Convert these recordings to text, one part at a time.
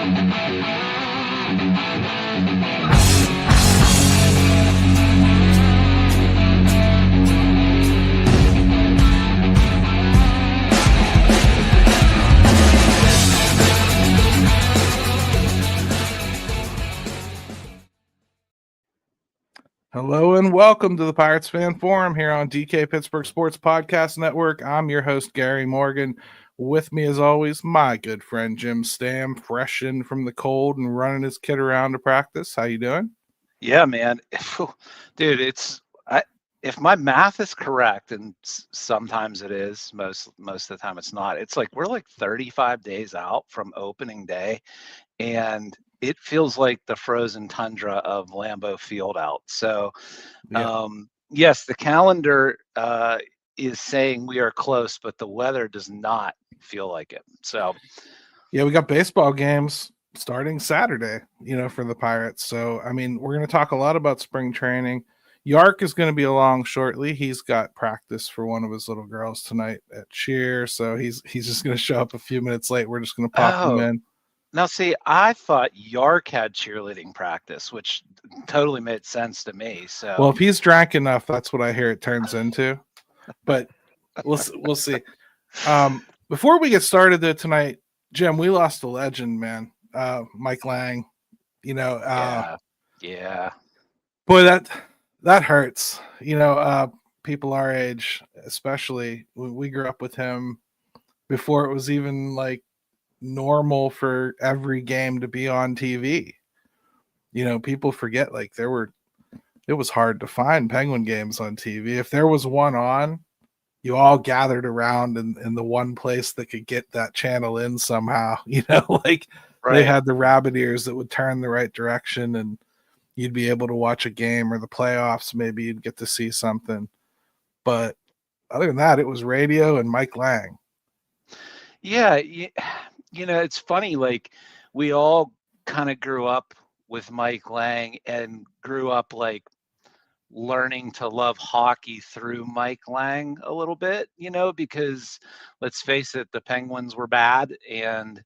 Hello and welcome to the Pirates Fan Forum here on DK Pittsburgh Sports Podcast Network. I'm your host, Gary Morgan. With me, as always, my good friend Jim Stam, fresh in from the cold and running his kid around to practice. How you doing? Yeah, man. Dude, if my math is correct, and sometimes it is, most of the time it's not. It's like we're like 35 days out from opening day, and it feels like the frozen tundra of Lambeau Field out. So, yes, the calendar is saying we are close, but the weather does not feel like it. So, yeah, we got baseball games starting Saturday, for the Pirates. So, I mean, we're going to talk a lot about spring training. Yark is going to be along shortly. He's got practice for one of his little girls tonight at cheer, so he's just going to show up a few minutes late. We're just going to pop him in. Now, see, I thought Yark had cheerleading practice, which totally made sense to me. So, well, if he's drank enough, that's what I hear it turns into. But we'll see. Before we get started though tonight, Jim, we lost a legend, man. Mike Lange. yeah. Boy, that hurts. People our age, especially, we grew up with him before it was even like normal for every game to be on TV. People forget like it was hard to find Penguin games on TV. If there was one on, you all gathered around in the one place that could get that channel in somehow, like right. They had the rabbit ears that would turn the right direction and you'd be able to watch a game or the playoffs. Maybe you'd get to see something. But other than that, it was radio and Mike Lange. Yeah. It's funny. Like we all kind of grew up with Mike Lange and grew up like learning to love hockey through Mike Lange a little bit, because let's face it, the Penguins were bad and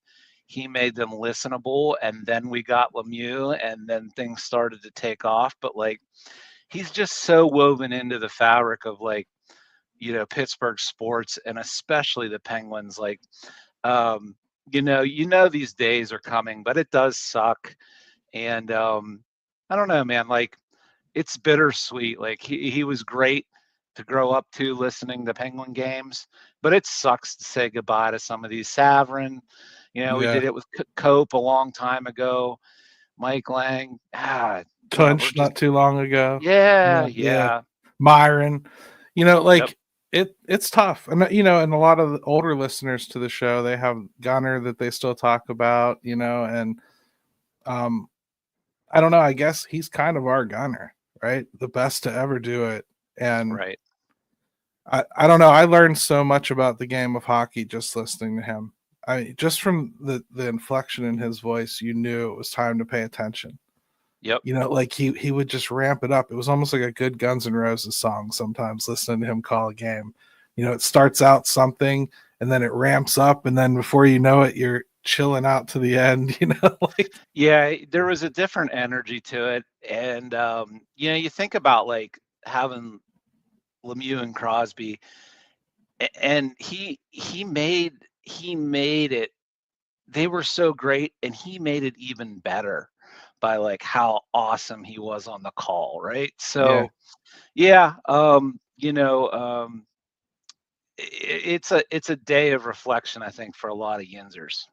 he made them listenable. And then we got Lemieux and then things started to take off. But like, he's just so woven into the fabric of like, Pittsburgh sports and especially the Penguins. Like, these days are coming, but it does suck. And I don't know, man, like it's bittersweet. Like he was great to grow up to listening to Penguin games, but it sucks to say goodbye to some of these. Savrin, we did it with Cope a long time ago. Mike Lange, Tunch not too long ago. Yeah. Myron, it's tough. And, and a lot of the older listeners to the show, they have Gunner that they still talk about, and I don't know. I guess he's kind of our Gunner, right? The best to ever do it. And right. I don't know. I learned so much about the game of hockey just listening to him. Just from the inflection in his voice, you knew it was time to pay attention. Yep. Like he would just ramp it up. It was almost like a good Guns N' Roses song sometimes listening to him call a game. It starts out something and then it ramps up and then before you know it, you're chilling out to the end, Yeah, there was a different energy to it. And, you think about like having Lemieux and Crosby and he made it. They were so great and he made it even better by like how awesome he was on the call. Right. So it's a day of reflection, I think, for a lot of Yinzers.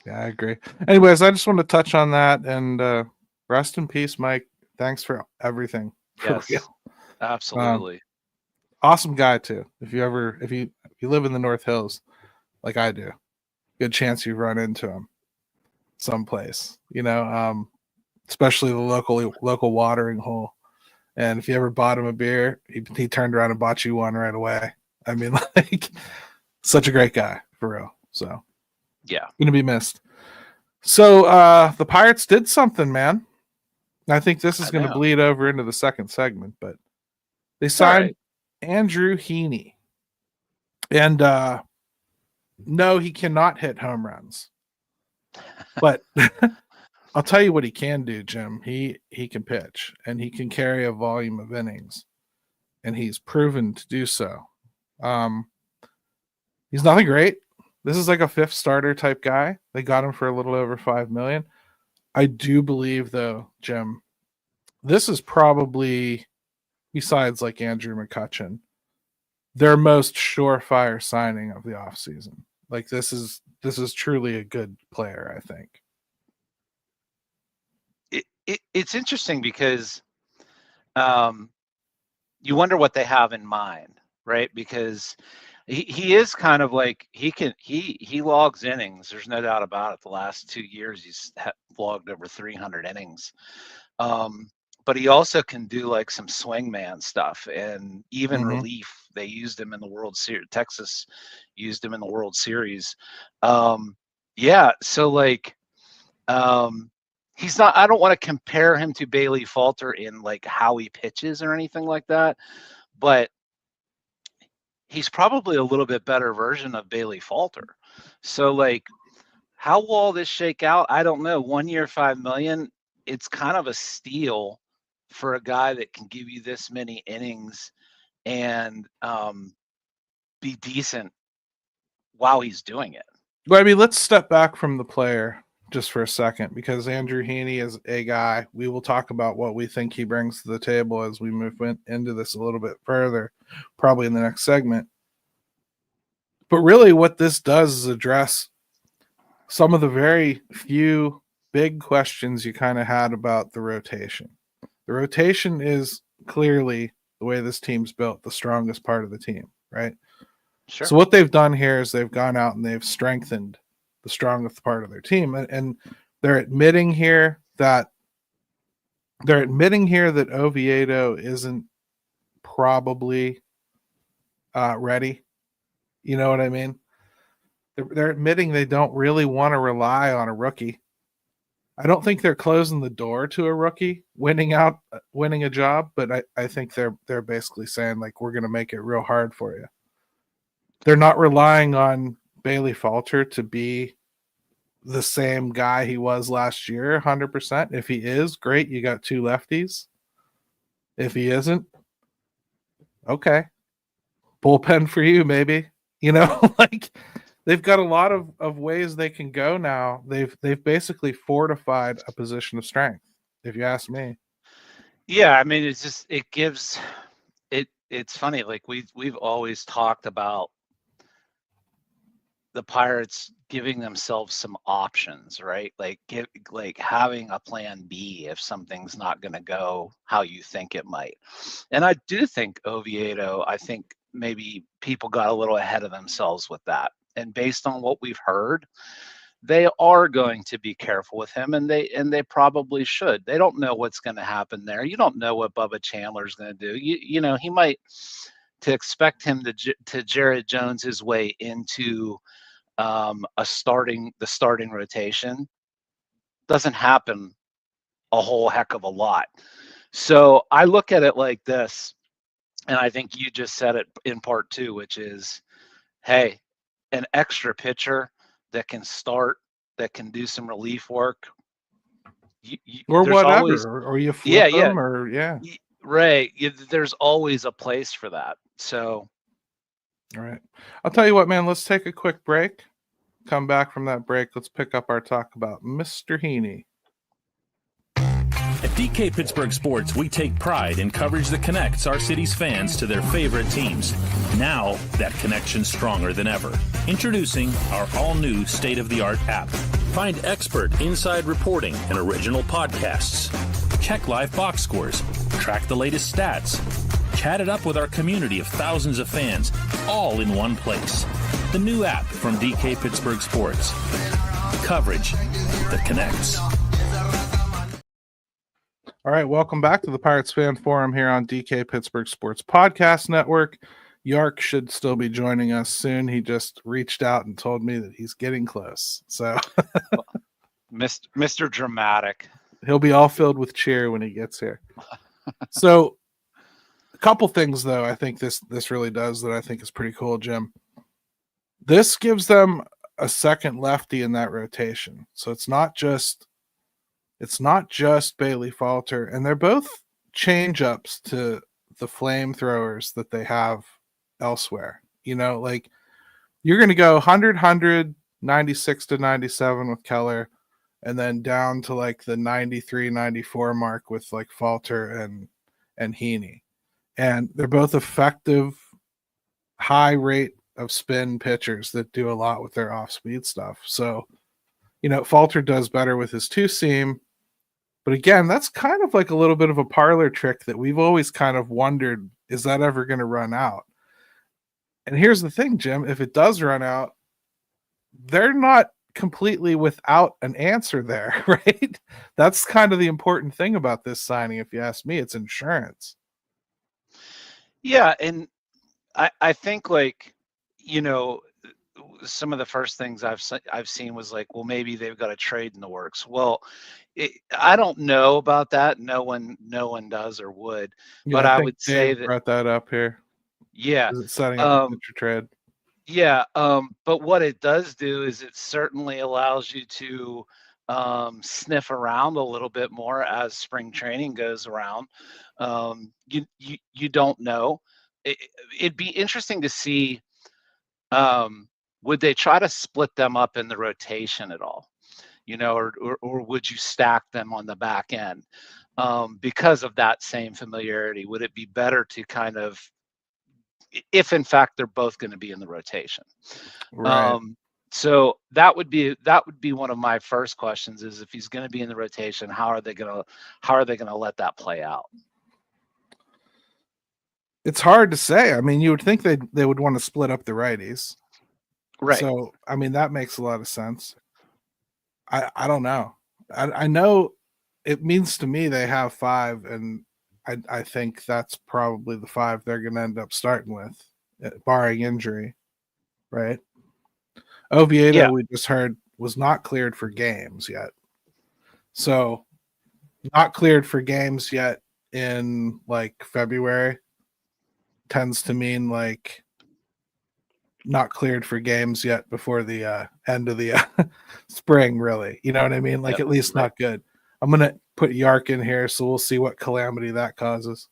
Yeah, I agree. Anyways, I just want to touch on that and rest in peace, Mike. Thanks for everything. Yes, absolutely. Awesome guy too. If you live in the North Hills, like I do, good chance you run into him someplace. Especially the local watering hole. And if you ever bought him a beer, he turned around and bought you one right away. I mean, like, such a great guy for real. So, yeah, gonna be missed. So, the Pirates did something, man. I think this is going to bleed over into the second segment, but they signed Andrew Heaney, and no, he cannot hit home runs. But I'll tell you what he can do, Jim. He can pitch and he can carry a volume of innings, and he's proven to do so. He's nothing great. This is like a fifth starter type guy. They got him for a little over $5 million. I do believe, though, Jim, this is probably, besides like Andrew McCutchen, their most surefire signing of the offseason. Like this is truly a good player, I think. It's interesting because you wonder what they have in mind, right? Because he is kind of like he logs innings. There's no doubt about it. The last 2 years he's logged over 300 innings. But he also can do like some swingman stuff and even relief. They used him in the World Series. Texas used him in the World Series. Yeah, so like he's not, I don't want to compare him to Bailey Falter in like how he pitches or anything like that, but he's probably a little bit better version of Bailey Falter. So like how will all this shake out? I don't know. 1 year, $5 million, it's kind of a steal for a guy that can give you this many innings and be decent while he's doing it. Well, I mean, let's step back from the player just for a second, because Andrew Heaney is a guy. We will talk about what we think he brings to the table as we move into this a little bit further, probably in the next segment. But really what this does is address some of the very few big questions you kind of had about the rotation. The rotation is clearly, the way this team's built, the strongest part of the team, right? Sure. So what they've done here is they've gone out and they've strengthened the strongest part of their team, and they're admitting here that Oviedo isn't probably ready. You know what I mean? They're admitting they don't really want to rely on a rookie. I don't think they're closing the door to a rookie winning a job, but I think they're basically saying like, we're going to make it real hard for you. They're not relying on Bailey Falter to be the same guy he was last year 100%. If he is, great, you got two lefties. If he isn't, okay, bullpen for you, maybe. You know, like they've got a lot of ways they can go now. They've basically fortified a position of strength, if you ask me. Yeah, I mean, it's funny, like we've always talked about the Pirates giving themselves some options, right? Like having a plan B if something's not going to go how you think it might. And I do think Oviedo, I think maybe people got a little ahead of themselves with that. And based on what we've heard, they are going to be careful with him, and they probably should. They don't know what's going to happen there. You don't know what Bubba Chandler's going to do. You know, he might, to expect him to Jared Jones his way into the starting rotation doesn't happen a whole heck of a lot. So I look at it like this, and I think you just said it in part two, which is, hey, an extra pitcher that can start, that can do some relief work, or whatever, always, or you flip them, or right. There's always a place for that. So, all right, I'll tell you what, man. Let's take a quick break. Come back from that break. Let's pick up our talk about Mr. Heaney. At DK Pittsburgh Sports, we take pride in coverage that connects our city's fans to their favorite teams. Now, that connection's stronger than ever. Introducing our all-new state-of-the-art app. Find expert inside reporting and original podcasts. Check live box scores. Track the latest stats. Chat it up with our community of thousands of fans, all in one place. The new app from DK Pittsburgh Sports. Coverage that connects. All right, welcome back to the Pirates Fan Forum here on DK Pittsburgh Sports Podcast Network. Yark should still be joining us soon. He just reached out and told me that he's getting close. So, Mr. Dramatic. He'll be all filled with cheer when he gets here. So, a couple things, though, I think this really does that I think is pretty cool, Jim. This gives them a second lefty in that rotation. So it's not just Bailey Falter, and they're both change ups to the flamethrowers that they have elsewhere. You know, like you're going to go 100, 96 to 97 with Keller, and then down to like the 93, 94 mark with like Falter and Heaney. And they're both effective, high rate of spin pitchers that do a lot with their off-speed stuff. So, you know, Falter does better with his two-seam. But again, that's kind of like a little bit of a parlor trick that we've always kind of wondered, is that ever going to run out? And here's the thing, Jim, if it does run out, they're not completely without an answer there, right? That's kind of the important thing about this signing, if you ask me. It's insurance. Yeah, and I think, like, you know, some of the first things I've seen was like, well, maybe they've got a trade in the works. Well, I don't know about that. No one does or would. Yeah, But I I think would Dave say that, brought that up here. yeah, Is it setting up a pitcher trade? yeah. But what it does do is it certainly allows you to sniff around a little bit more as spring training goes around. You don't know. It'd be interesting to see. Would they try to split them up in the rotation at all? You know, or would you stack them on the back end because of that same familiarity? Would it be better to kind of, if in fact they're both going to be in the rotation? Right. So that would be one of my first questions: is if he's going to be in the rotation, how are they going to let that play out? It's hard to say. I mean, you would think they would want to split up the righties. Right. So, I mean, that makes a lot of sense. I don't know. I know it means to me they have 5, and I think that's probably the 5 they're going to end up starting with, barring injury, right? Oviedo, Yeah. we just heard, was not cleared for games yet. So, not cleared for games yet in like February tends to mean like not cleared for games yet before the end of the spring, really. You know what I mean? Like, Yep, at least right. not good. I'm going to put Yark in here, so we'll see what calamity that causes.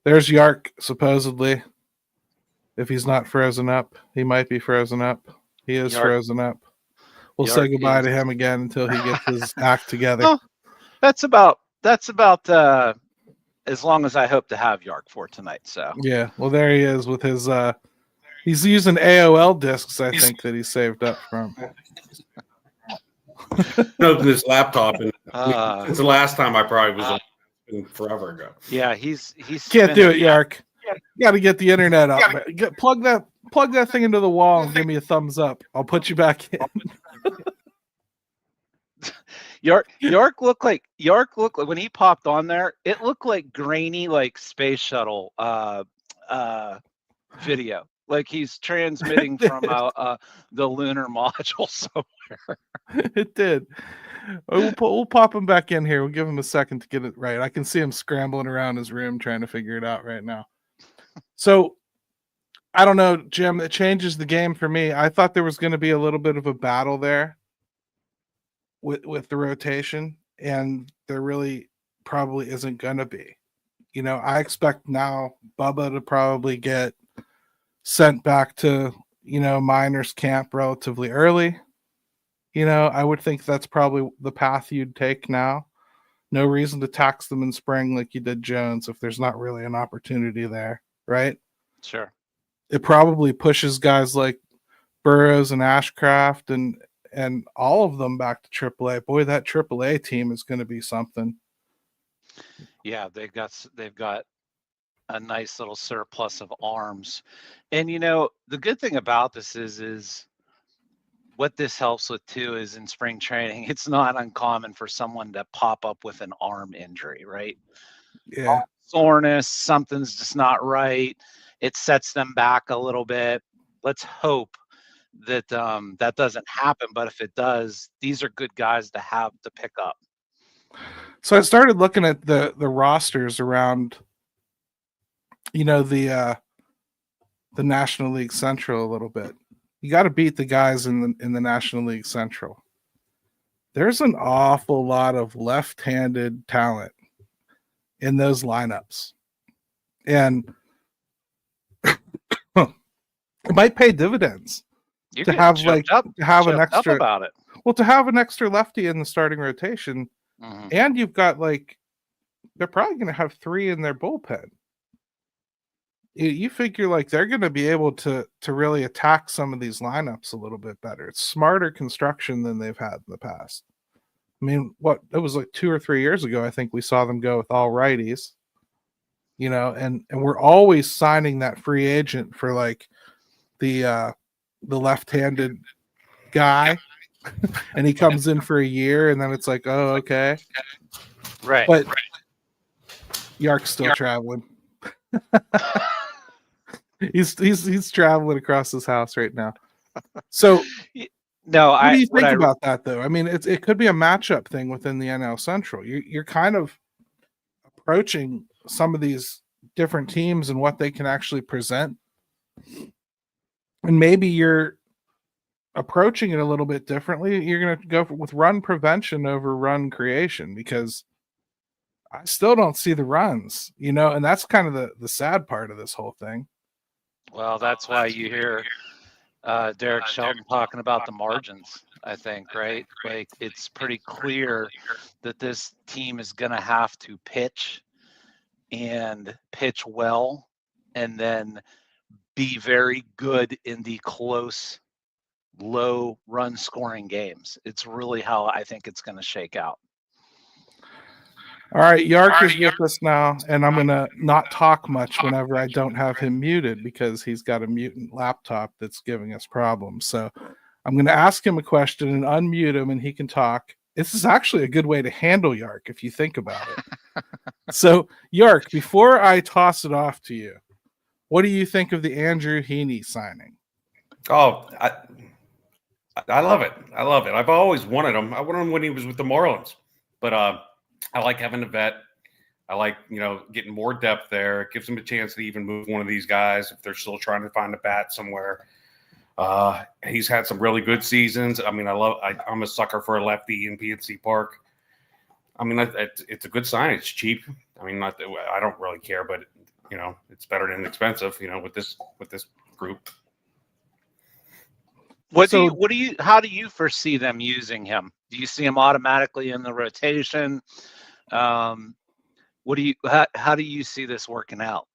There's Yark, supposedly. If he's not frozen up, he might be frozen up. He is Yark- frozen up. We'll Yark say goodbye is- to him again until he gets his act together. Oh, that's about as long as I hope to have Yark for tonight. So Yeah, well, there he is with his he's using AOL discs, I think, that he saved up from. Open this laptop, and Uh, it's the last time I probably was on forever ago. yeah, he's Can't do it, spinning. Yark. You got to get the internet up. Plug that thing into the wall and give me a thumbs up. I'll put you back in. Yark looked like when he popped on there, it looked like grainy, like space shuttle video, like he's transmitting from the lunar module somewhere. It did. We'll pop him back in here. We'll give him a second to get it right. I can see him scrambling around his room trying to figure it out right now. So I don't know, Jim. It changes the game for me. I thought there was going to be a little bit of a battle there with the rotation, and there really probably isn't going to be. You know, I expect now Bubba to probably get sent back to, you know, minors camp relatively early. You know, I would think that's probably the path you'd take now. No reason to tax them in spring like you did Jones if there's not really an opportunity there, right? Sure. It probably pushes guys like Burrows and Ashcraft and all of them back to AAA. Boy, that AAA team is going to be something. Yeah, they've got a nice little surplus of arms. And you know, the good thing about this is what this helps with too is in spring training, it's not uncommon for someone to pop up with an arm injury, right? Yeah. Soreness, something's just not right. It sets them back a little bit. Let's hope that that doesn't happen, but if it does, these are good guys to have to pick up. So I started looking at the rosters around, you know, the National League Central a little bit. You got to beat the guys in the National League Central. There's an awful lot of left-handed talent in those lineups. And it might pay dividends You're to getting have choked an up extra about it. well, to have an extra lefty in the starting rotation, and you've got they're probably going to have 3 in their bullpen. You figure they're going to be able to really attack some of these lineups a little bit better. It's smarter construction than they've had in the past. I mean, it was 2 or 3 years ago, I think we saw them go with all righties, and we're always signing that free agent for the left-handed guy, and he comes in for a year, and then it's oh, okay. Right. But Yark's still traveling. He's traveling across his house right now. So no, what do you think about that, though? I mean, it could be a matchup thing within the NL Central. You're kind of approaching some of these different teams and what they can actually present, and maybe you're approaching it a little bit differently. You're going to go with run prevention over run creation, because I still don't see the runs, and that's kind of the sad part of this whole thing. Well, that's why you hear Derek Shelton talking about the margins, I think, right? It's pretty clear that this team is going to have to pitch well, and then be very good in the close, low run scoring games. It's really how I think it's going to shake out. All right, Yark is with us now, and I'm going to not talk much whenever I don't have him muted, because he's got a mutant laptop that's giving us problems. So I'm going to ask him a question and unmute him, and he can talk. This is actually a good way to handle Yark, if you think about it. So, Yark, before I toss it off to you, what do you think of the Andrew Heaney signing? Oh, I love it. I love it. I've always wanted him. I wanted him when he was with the Marlins, but I like having a vet. I like, getting more depth there. It gives them a chance to even move one of these guys if they're still trying to find a bat somewhere. He's had some really good seasons. I mean, I'm a sucker for a lefty in PNC Park. I mean, it's a good sign. It's cheap. I mean, I don't really care, but it's better than expensive. With this group. How do you foresee them using him? Do you see him automatically in the rotation? How do you see this working out?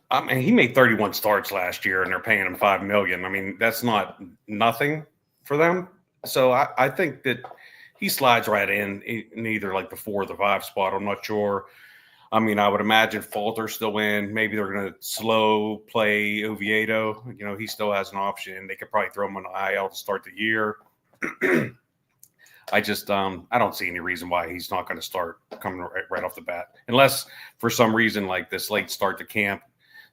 I mean, he made 31 starts last year, and they're paying him $5 million. I mean, that's not nothing for them. So I think that he slides right in either the 4 or the 5 spot. I'm not sure. I mean, I would imagine Falter's still in. Maybe they're going to slow play Oviedo. He still has an option. They could probably throw him on the IL to start the year. I don't see any reason why he's not going to start coming right off the bat, unless for some reason this late start to camp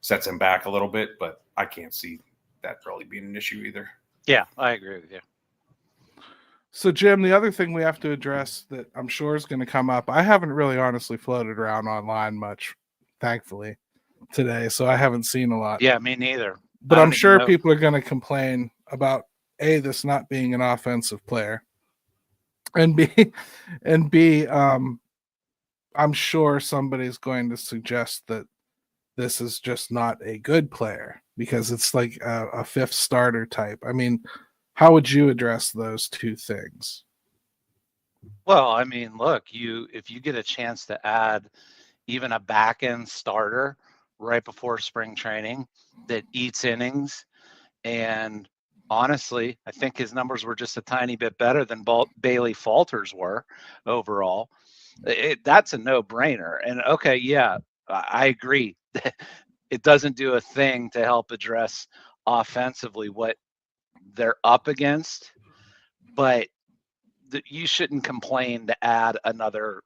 sets him back a little bit. But I can't see that really being an issue either. Yeah, I agree with you. So, Jim, the other thing we have to address that I'm sure is going to come up, I haven't really honestly floated around online much, thankfully, today, so I haven't seen a lot. Yeah, me neither. But I'm sure people are going to complain about, A, this not being an offensive player, and B, I'm sure somebody's going to suggest that this is just not a good player because it's like a fifth starter type. I mean, how would you address those two things? Well, I mean, look, if you get a chance to add even a back end starter right before spring training that eats innings, and honestly, I think his numbers were just a tiny bit better than Bailey Falter's were overall. That's a no-brainer. And okay, yeah, I agree. It doesn't do a thing to help address offensively what they're up against, but you shouldn't complain to add another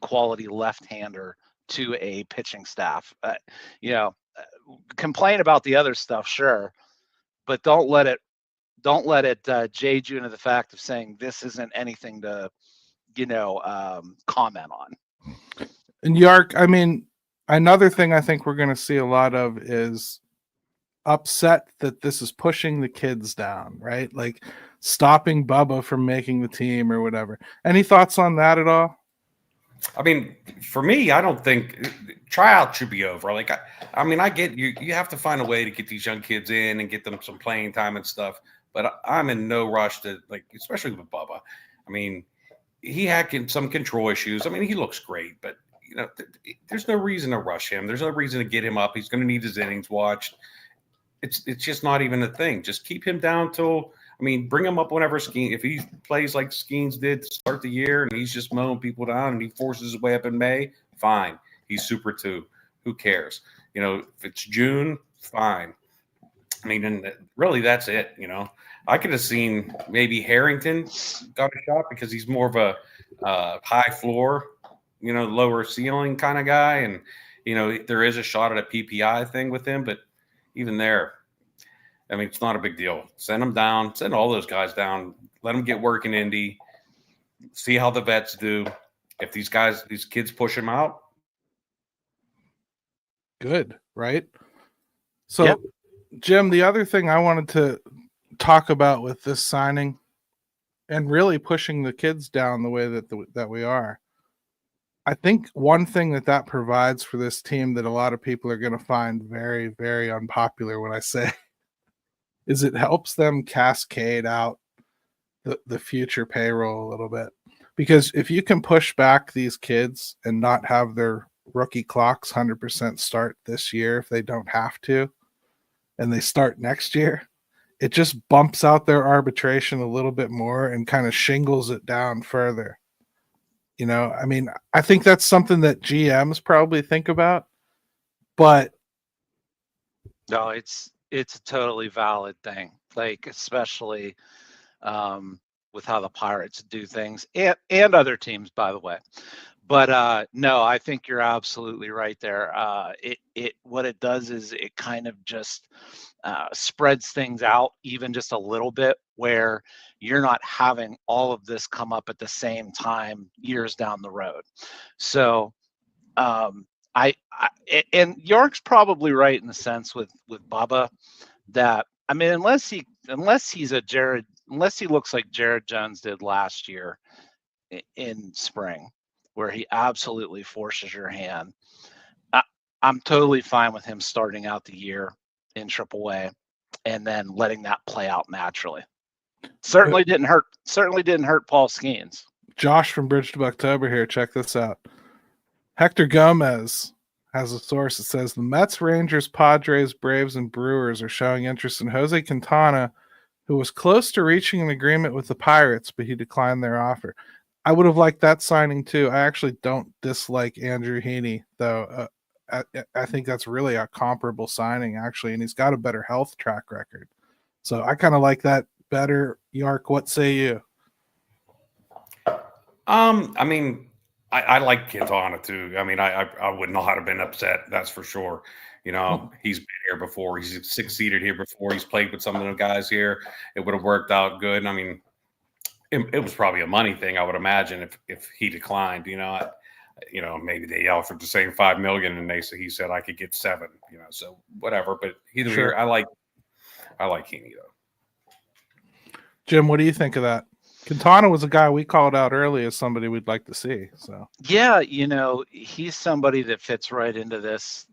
quality left-hander to a pitching staff. Complain about the other stuff, sure, but don't let it jade you into the fact of saying this isn't anything to comment on. And Yark, I mean, another thing I think we're going to see a lot of is upset that this is pushing the kids down, right? Like stopping Bubba from making the team or whatever. Any thoughts on that at all? I mean, for me, I don't think tryout should be over. Like, I mean, I get you. You have to find a way to get these young kids in and get them some playing time and stuff. But I'm in no rush to, like, especially with Bubba. I mean, he had some control issues. I mean, he looks great, but you know, there's no reason to rush him. There's no reason to get him up. He's going to need his innings watched. It's just not even a thing. Just keep him down till. I mean, bring him up whenever Skeens. If he plays like Skeens did to start the year, and he's just mowing people down, and he forces his way up in May, fine. He's Super 2. Who cares? You know, if it's June, fine. I mean, and really, that's it. You know, I could have seen maybe Harrington got a shot because he's more of a high floor, you know, lower ceiling kind of guy, and you know, there is a shot at a PPI thing with him, but even there. I mean, it's not a big deal. Send them down. Send all those guys down. Let them get work in Indy. See how the vets do. If these kids push them out. Good, right? So, Yep. Jim, the other thing I wanted to talk about with this signing and really pushing the kids down the way that we are, I think one thing that provides for this team that a lot of people are going to find very, very unpopular when I say is it helps them cascade out the future payroll a little bit. Because if you can push back these kids and not have their rookie clocks 100% start this year if they don't have to, and they start next year, it just bumps out their arbitration a little bit more and kind of shingles it down further. You know, I mean, I think that's something that GMs probably think about, but No, it's a totally valid thing. Like, especially with how the Pirates do things and other teams, by the way. But no, I think you're absolutely right there. It what it does is it kind of just spreads things out even just a little bit, where you're not having all of this come up at the same time years down the road. So and York's probably right in the sense with Bubba that, I mean, unless he looks like Jared Jones did last year in spring, where he absolutely forces your hand, I'm totally fine with him starting out the year in AAA and then letting that play out naturally. Certainly didn't hurt Paul Skeens. Josh from Bridge to Bucktober here. Check this out. Hector Gomez has a source that says the Mets, Rangers, Padres, Braves, and Brewers are showing interest in Jose Quintana, who was close to reaching an agreement with the Pirates, but he declined their offer. I would have liked that signing too. I actually don't dislike Andrew Heaney, though. I think that's really a comparable signing, actually, and he's got a better health track record. So I kind of like that better. Yark, what say you? I mean, I like Quintana too. I mean, I would not have been upset. That's for sure. You know, he's been here before. He's succeeded here before. He's played with some of the guys here. It would have worked out good. I mean, it was probably a money thing, I would imagine, if he declined. You know, maybe they offered the same $5 million, and he said I could get $7 million. You know, so whatever. But either way, I like Heaney though. Jim, what do you think of that? Quintana was a guy we called out early as somebody we'd like to see. So yeah, you know, he's somebody that fits right into this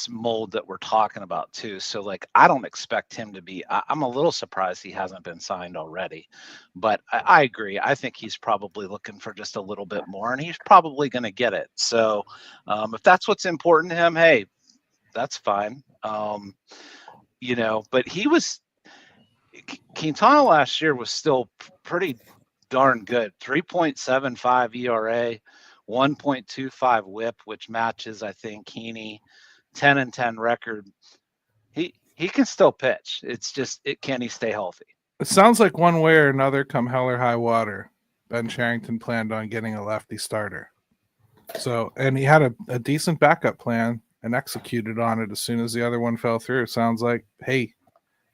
mold that we're talking about too. So like, I don't expect him to be. I'm a little surprised he hasn't been signed already, but I agree. I think he's probably looking for just a little bit more, and he's probably going to get it. So if that's what's important to him, hey, that's fine. You know, but Quintana last year was still pretty darn good. 3.75 ERA, 1.25 WHIP, which matches, I think, Heaney 10-10 record. He can still pitch. It's just, can he stay healthy? it sounds like one way or another, come hell or high water, Ben Cherington planned on getting a lefty starter. So, and he had a decent backup plan and executed on it as soon as the other one fell through. It sounds like, hey,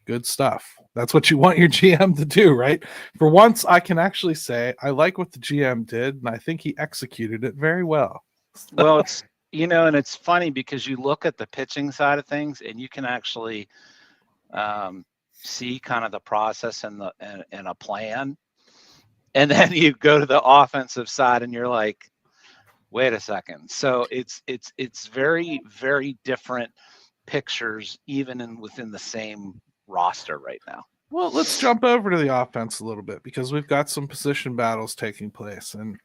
good stuff. That's what you want your GM to do, right? For once, I can actually say I like what the GM did, and I think he executed it very well. Well, and it's funny because you look at the pitching side of things and you can actually see kind of the process and a plan. And then you go to the offensive side and you're like, wait a second. So it's very, very different pictures, even within the same roster right now. Well, let's jump over to the offense a little bit because we've got some position battles taking place. And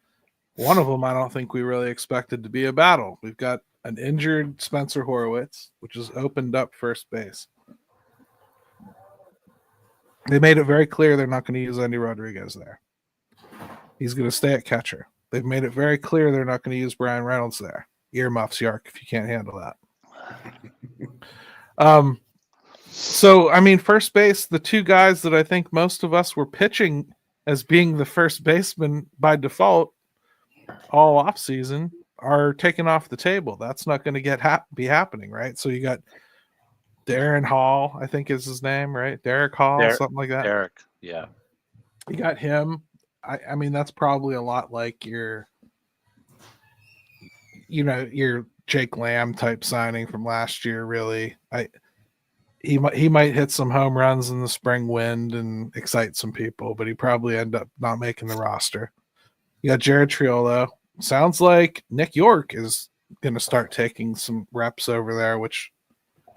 one of them I don't think we really expected to be a battle. We've got an injured Spencer Horwitz, which has opened up first base. They made it very clear they're not going to use Andy Rodriguez there. He's going to stay at catcher. They've made it very clear they're not going to use Brian Reynolds there. Earmuffs, Yark, if you can't handle that. So, I mean, first base, the two guys that I think most of us were pitching as being the first baseman by default all offseason are taken off the table. That's not going to be happening, right? So you got Darren Hall, I think is his name, right? Derek Hall, something like that. Derek, yeah. You got him. I mean, that's probably a lot like your Jake Lamb type signing from last year, really. He might hit some home runs in the spring wind and excite some people, but he probably end up not making the roster. You got Jared Triolo. Sounds like Nick York is going to start taking some reps over there, which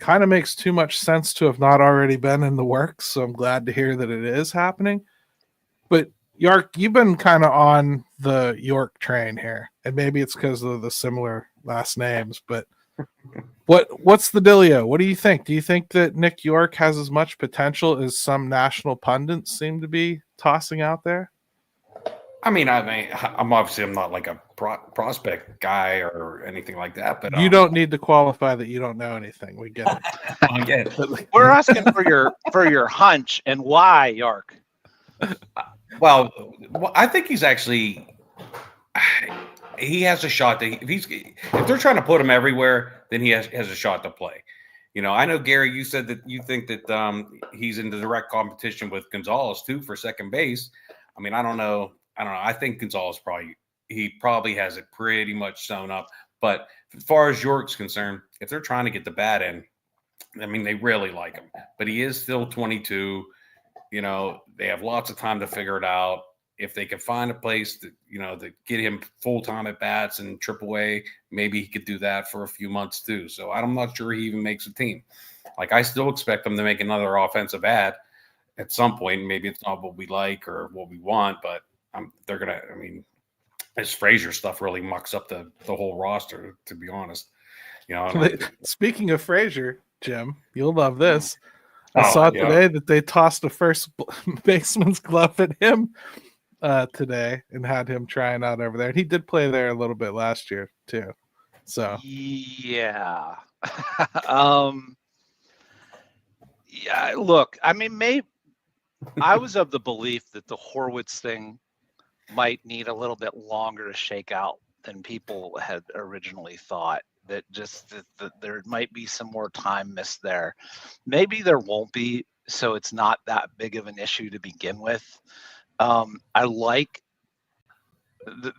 kind of makes too much sense to have not already been in the works. So I'm glad to hear that it is happening. But York, you've been kind of on the York train here, and maybe it's because of the similar last names, but what's the dealio? What do you think? Do you think that Nick York has as much potential as some national pundits seem to be tossing out there? I'm not like a prospect guy or anything like that, but you don't need to qualify that you don't know anything. We get it. I get it. We're asking for your hunch and why, York. Well, I think he has a shot. If they're trying to put him everywhere, then he has a shot to play. I know, Gary, you said that you think that he's in the direct competition with Gonzalez too for second base. I mean, I don't know. I think Gonzalez probably has it pretty much sewn up. But as far as York's concerned, if they're trying to get the bat in, I mean, they really like him. But he is still 22. They have lots of time to figure it out. If they can find a place that, to get him full-time at bats in AAA, maybe he could do that for a few months too. So I'm not sure he even makes a team. Like, I still expect them to make another offensive ad at some point. Maybe it's not what we like or what we want, but they're going to, this Frazier stuff really mucks up the whole roster, to be honest. Speaking of Frazier, Jim, you'll love this. I saw today that they tossed a first baseman's glove at him today and had him trying out over there. And he did play there a little bit last year too. So yeah. Yeah, look, I was of the belief that the Horwitz thing might need a little bit longer to shake out than people had originally thought. That there might be some more time missed there. Maybe there won't be, so it's not that big of an issue to begin with. I like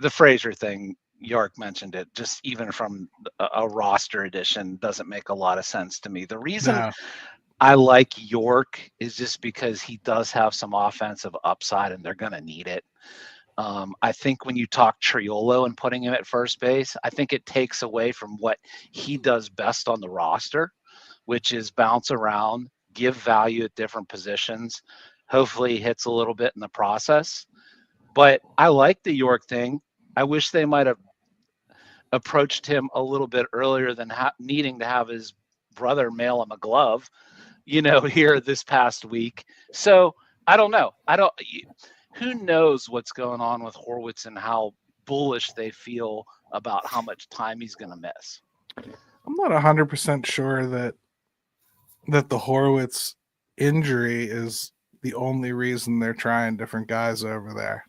the Frazier thing. York mentioned it. Just even from a roster addition, doesn't make a lot of sense to me. The reason I like York is just because he does have some offensive upside, and they're going to need it. I think when you talk Triolo and putting him at first base, I think it takes away from what he does best on the roster, which is bounce around, give value at different positions. Hopefully he hits a little bit in the process. But I like the York thing. I wish they might have approached him a little bit earlier than needing to have his brother mail him a glove, here this past week. So I don't know. Who knows what's going on with Horwitz and how bullish they feel about how much time he's going to miss. I'm not 100% sure that the Horwitz injury is the only reason they're trying different guys over there.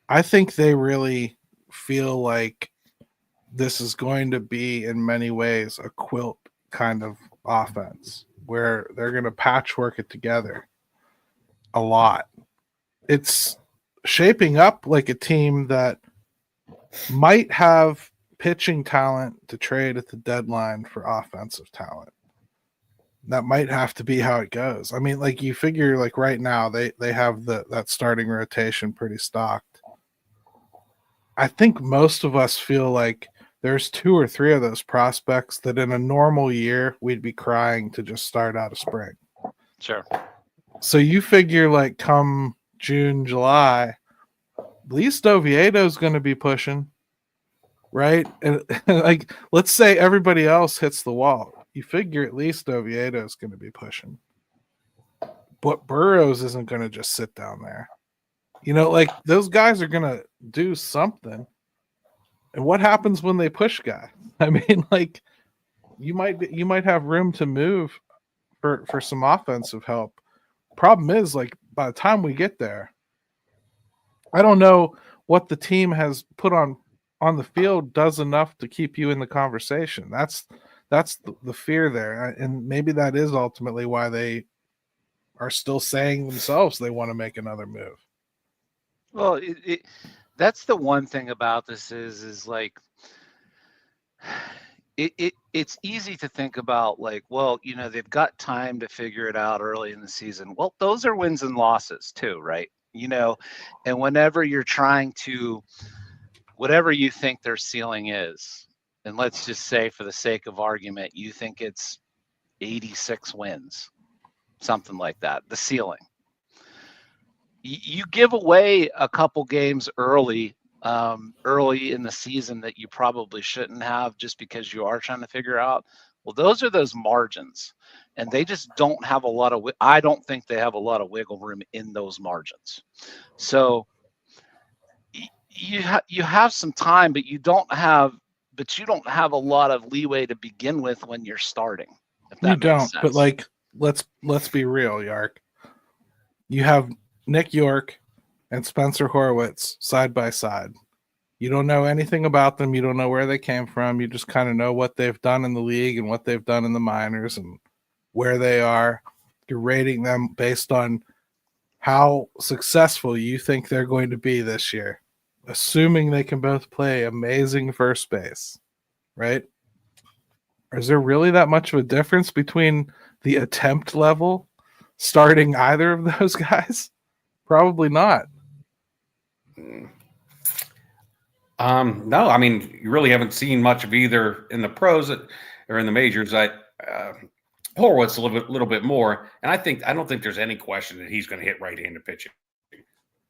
I think they really feel like this is going to be in many ways a quilt kind of offense where they're going to patchwork it together a lot. It's shaping up like a team that might have pitching talent to trade at the deadline for offensive talent. That might have to be how it goes. I mean, like you figure like right now they have that starting rotation pretty stocked. I think most of us feel like there's 2 or 3 of those prospects that in a normal year we'd be crying to just start out of spring. Sure. So you figure like come June, July, at least Oviedo's going to be pushing, right? And like, let's say everybody else hits the wall. You figure at least Oviedo's going to be pushing. But Burrows isn't going to just sit down there. You know, like those guys are going to do something. And what happens when they push guy? I mean, like you might have room to move for some offensive help. Problem is, like by the time we get there, I don't know what the team has put on the field does enough to keep you in the conversation. That's the fear there, and maybe that is ultimately why they are still saying themselves they want to make another move. Well, that's the one thing about this is like it's easy to think about like, well, you know, they've got time to figure it out early in the season. Well, those are wins and losses too, right? You know, and whenever you're trying to, whatever you think their ceiling is, and let's just say for the sake of argument, you think it's 86 wins, something like that, the ceiling. You give away a couple games early in the season that you probably shouldn't have just because you are trying to figure out. Well, those are those margins, and they just don't have a lot of. I don't think they have a lot of wiggle room in those margins. So you have some time, but you don't have a lot of leeway to begin with when you're starting. If that You makes don't, sense. but like let's be real, Yark. You have Nick York and Spencer Horwitz side by side. You don't know anything about them. You don't know where they came from. You just kind of know what they've done in the league and what they've done in the minors and where they are. You're rating them based on how successful you think they're going to be this year, assuming they can both play amazing first base, right? Is there really that much of a difference between the attempt level starting either of those guys? Probably not. No, I mean, you really haven't seen much of either in the pros or in the majors. Horwitz a little bit more, and I don't think there's any question that he's going to hit right-handed pitching.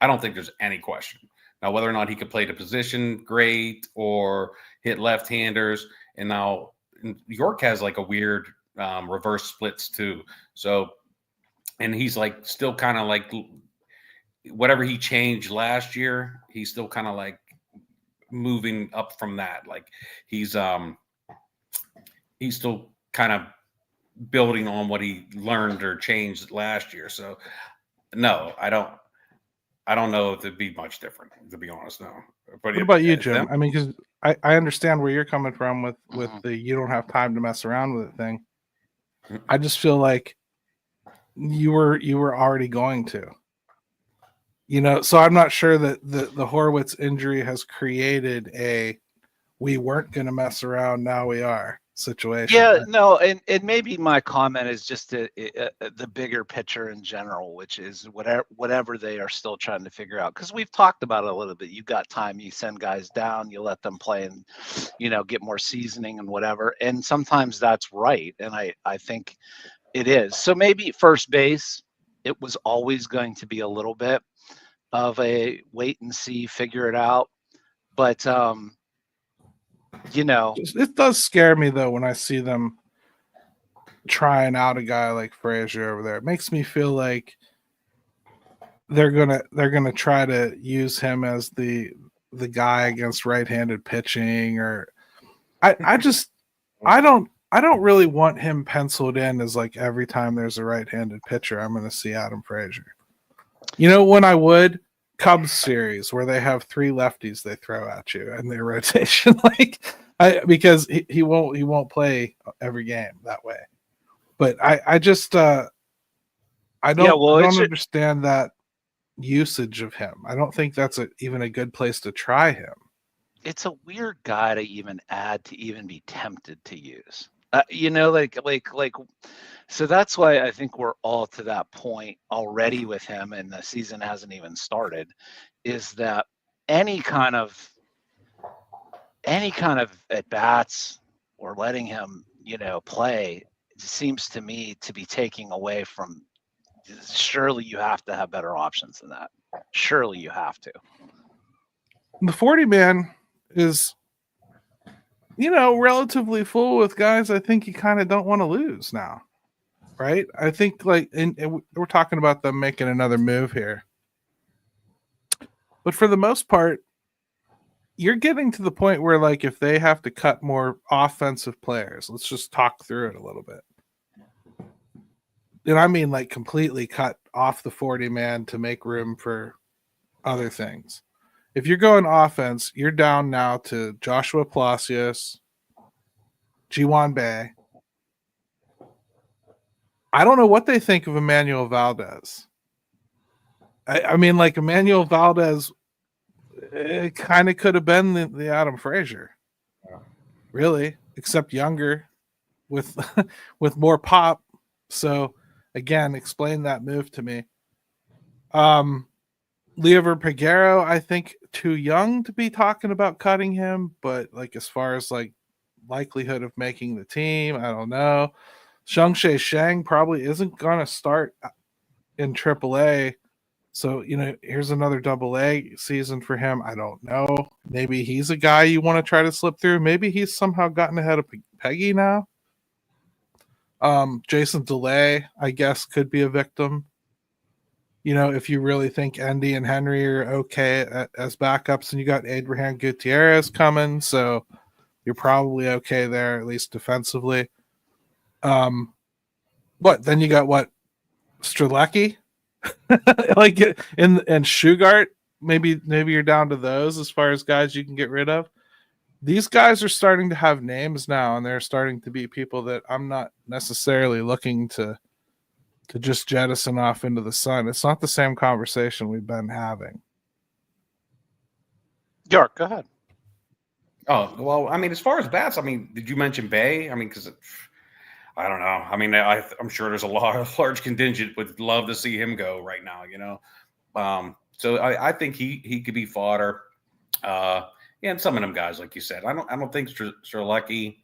I don't think there's any question. Now, whether or not he could play the position great or hit left-handers, and now York has like a weird reverse splits too. So, and he's like still kind of like whatever he changed last year, he's still kind of like moving up from that. Like he's still kind of building on what he learned or changed last year. So no, I don't know if it'd be much different, to be honest. No. But what about you, Jim? I mean, because I understand where you're coming from with the you don't have time to mess around with it thing. I just feel like you were already going to. You know, so I'm not sure that the Horwitz injury has created a we weren't going to mess around, now we are situation. Yeah, no, and maybe my comment is just the bigger picture in general, which is whatever they are still trying to figure out. Because we've talked about it a little bit. You got time, you send guys down, you let them play and, you know, get more seasoning and whatever. And sometimes that's right. And I think it is. So maybe first base, it was always going to be a little bit of a wait and see, figure it out. But, you know, it does scare me though when I see them trying out a guy like Frazier over there. It makes me feel like they're gonna try to use him as the guy against right-handed pitching, or I don't really want him penciled in as like every time there's a right-handed pitcher I'm going to see Adam Frazier. You know, when I would Cubs series where they have 3 lefties they throw at you in their rotation, because he won't play every game that way. But I just I don't understand that usage of him. I don't think that's even a good place to try him. it's a weird guy to even add to even be tempted to use. Like. So that's why I think we're all to that point already with him, and the season hasn't even started. Is that any kind of at bats or letting him, play seems to me to be taking away from. Surely you have to have better options than that. Surely you have to. The 40 man is, relatively full with guys I think you kind of don't want to lose now. Right? I think and we're talking about them making another move here. But for the most part, you're getting to the point where, like, if they have to cut more offensive players, let's just talk through it a little bit. And I mean, like, completely cut off the 40 man to make room for other things. If you're going offense, you're down now to Joshua Palacios, G1 Bay. I don't know what they think of Emmanuel Valdez. I mean, like, Emmanuel Valdez, it kind of could have been the Adam Frazier, really, except younger, with with more pop. So, again, explain that move to me. Leover Peguero, I think too young to be talking about cutting him, but like as far as like likelihood of making the team, I don't know. Xiangxie Shang probably isn't going to start in AAA. So, here's another AA season for him. I don't know. Maybe he's a guy you want to try to slip through. Maybe he's somehow gotten ahead of Peggy now. Jason DeLay, I guess, could be a victim. If you really think Endy and Henry are okay as backups, and you got Abraham Gutierrez coming, so you're probably okay there, at least defensively. Then you got what? Strzelecki? Like, and Shugart, maybe you're down to those as far as guys you can get rid of. These guys are starting to have names now, and they're starting to be people that I'm not necessarily looking to just jettison off into the sun. It's not the same conversation we've been having. York, go ahead. Oh, well, I mean, as far as bats, I mean, did you mention Bay? I mean, because I don't know. I mean, I'm sure there's a large contingent would love to see him go right now, So I think he could be fodder. And some of them guys, like you said, I don't think Strzelecki,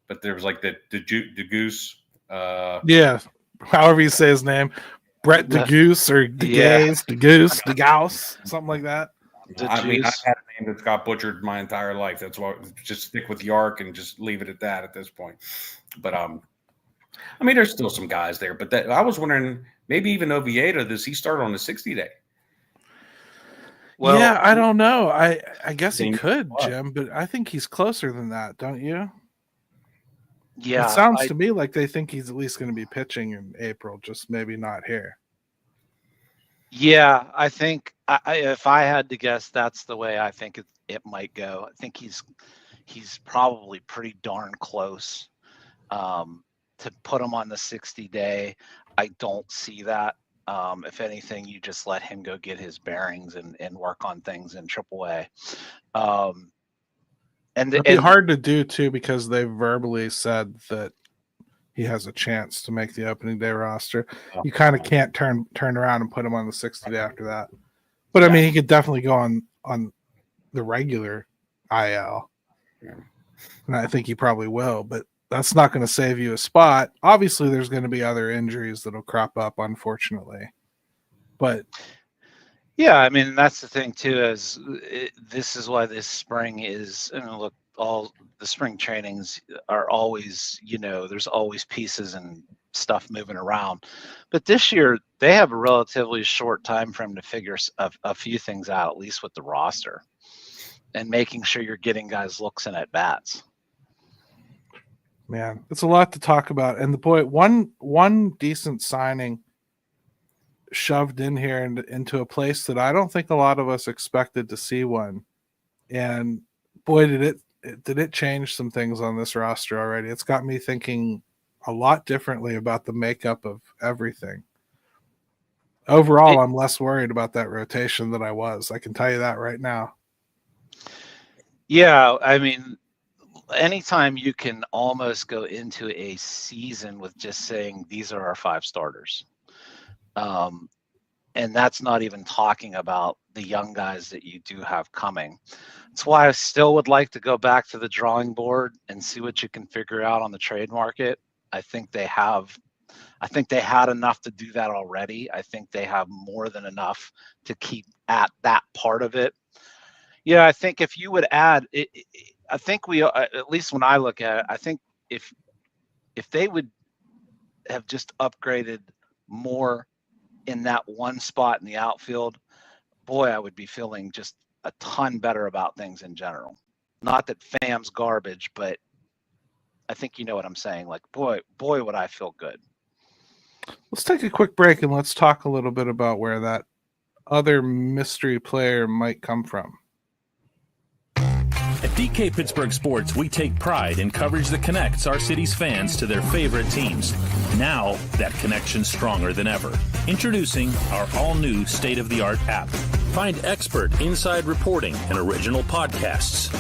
but there was like the Goose. Yeah, however you say his name, Brett DeGoose or DeGaze, DeGoose, DeGauss, something like that. I mean, I've had a name that's got butchered my entire life. That's why just stick with Yark and just leave it at that at this point. But I mean, there's still some guys there. But I was wondering, maybe even Oviedo, does he start on the 60-day? Well, yeah, I don't know. I guess he could, Jim, but I think he's closer than that, don't you? Yeah. It sounds to me like they think he's at least going to be pitching in April, just maybe not here. Yeah, I think if I had to guess, that's the way I think it might go. I think he's probably pretty darn close to put him on the 60-day. I don't see that. If anything, you just let him go get his bearings and work on things in AAA. It'd be hard to do too, because they verbally said that he has a chance to make the opening day roster. You kind of can't turn around and put him on the 60-day after that. But I mean, he could definitely go on the regular IL. And I think he probably will, but that's not going to save you a spot. Obviously, there's going to be other injuries that'll crop up, unfortunately. But yeah, I mean, that's the thing too. This is why this spring is. Look, all the spring trainings are always, there's always pieces and stuff moving around. But this year, they have a relatively short time frame to figure a few things out, at least with the roster, and making sure you're getting guys looks and at bats. Man, it's a lot to talk about. And the boy, one decent signing shoved in here into a place that I don't think a lot of us expected to see one. And boy, did it change some things on this roster already. It's got me thinking a lot differently about the makeup of everything. Overall, I'm less worried about that rotation than I was. I can tell you that right now. Yeah, I mean, anytime you can almost go into a season with just saying these are our 5 starters. And that's not even talking about the young guys that you do have coming. That's why I still would like to go back to the drawing board and see what you can figure out on the trade market. I think they had enough to do that already. I think they have more than enough to keep at that part of it. Yeah, I think if you would add, I think at least when I look at it, I think if they would have just upgraded more in that one spot in the outfield, boy, I would be feeling just a ton better about things in general. Not that Fam's garbage, but I think you know what I'm saying. Like, boy, would I feel good. Let's take a quick break and let's talk a little bit about where that other mystery player might come from. At DK Pittsburgh Sports, we take pride in coverage that connects our city's fans to their favorite teams. Now, that connection's stronger than ever. Introducing our all-new state-of-the-art app. Find expert inside reporting and original podcasts.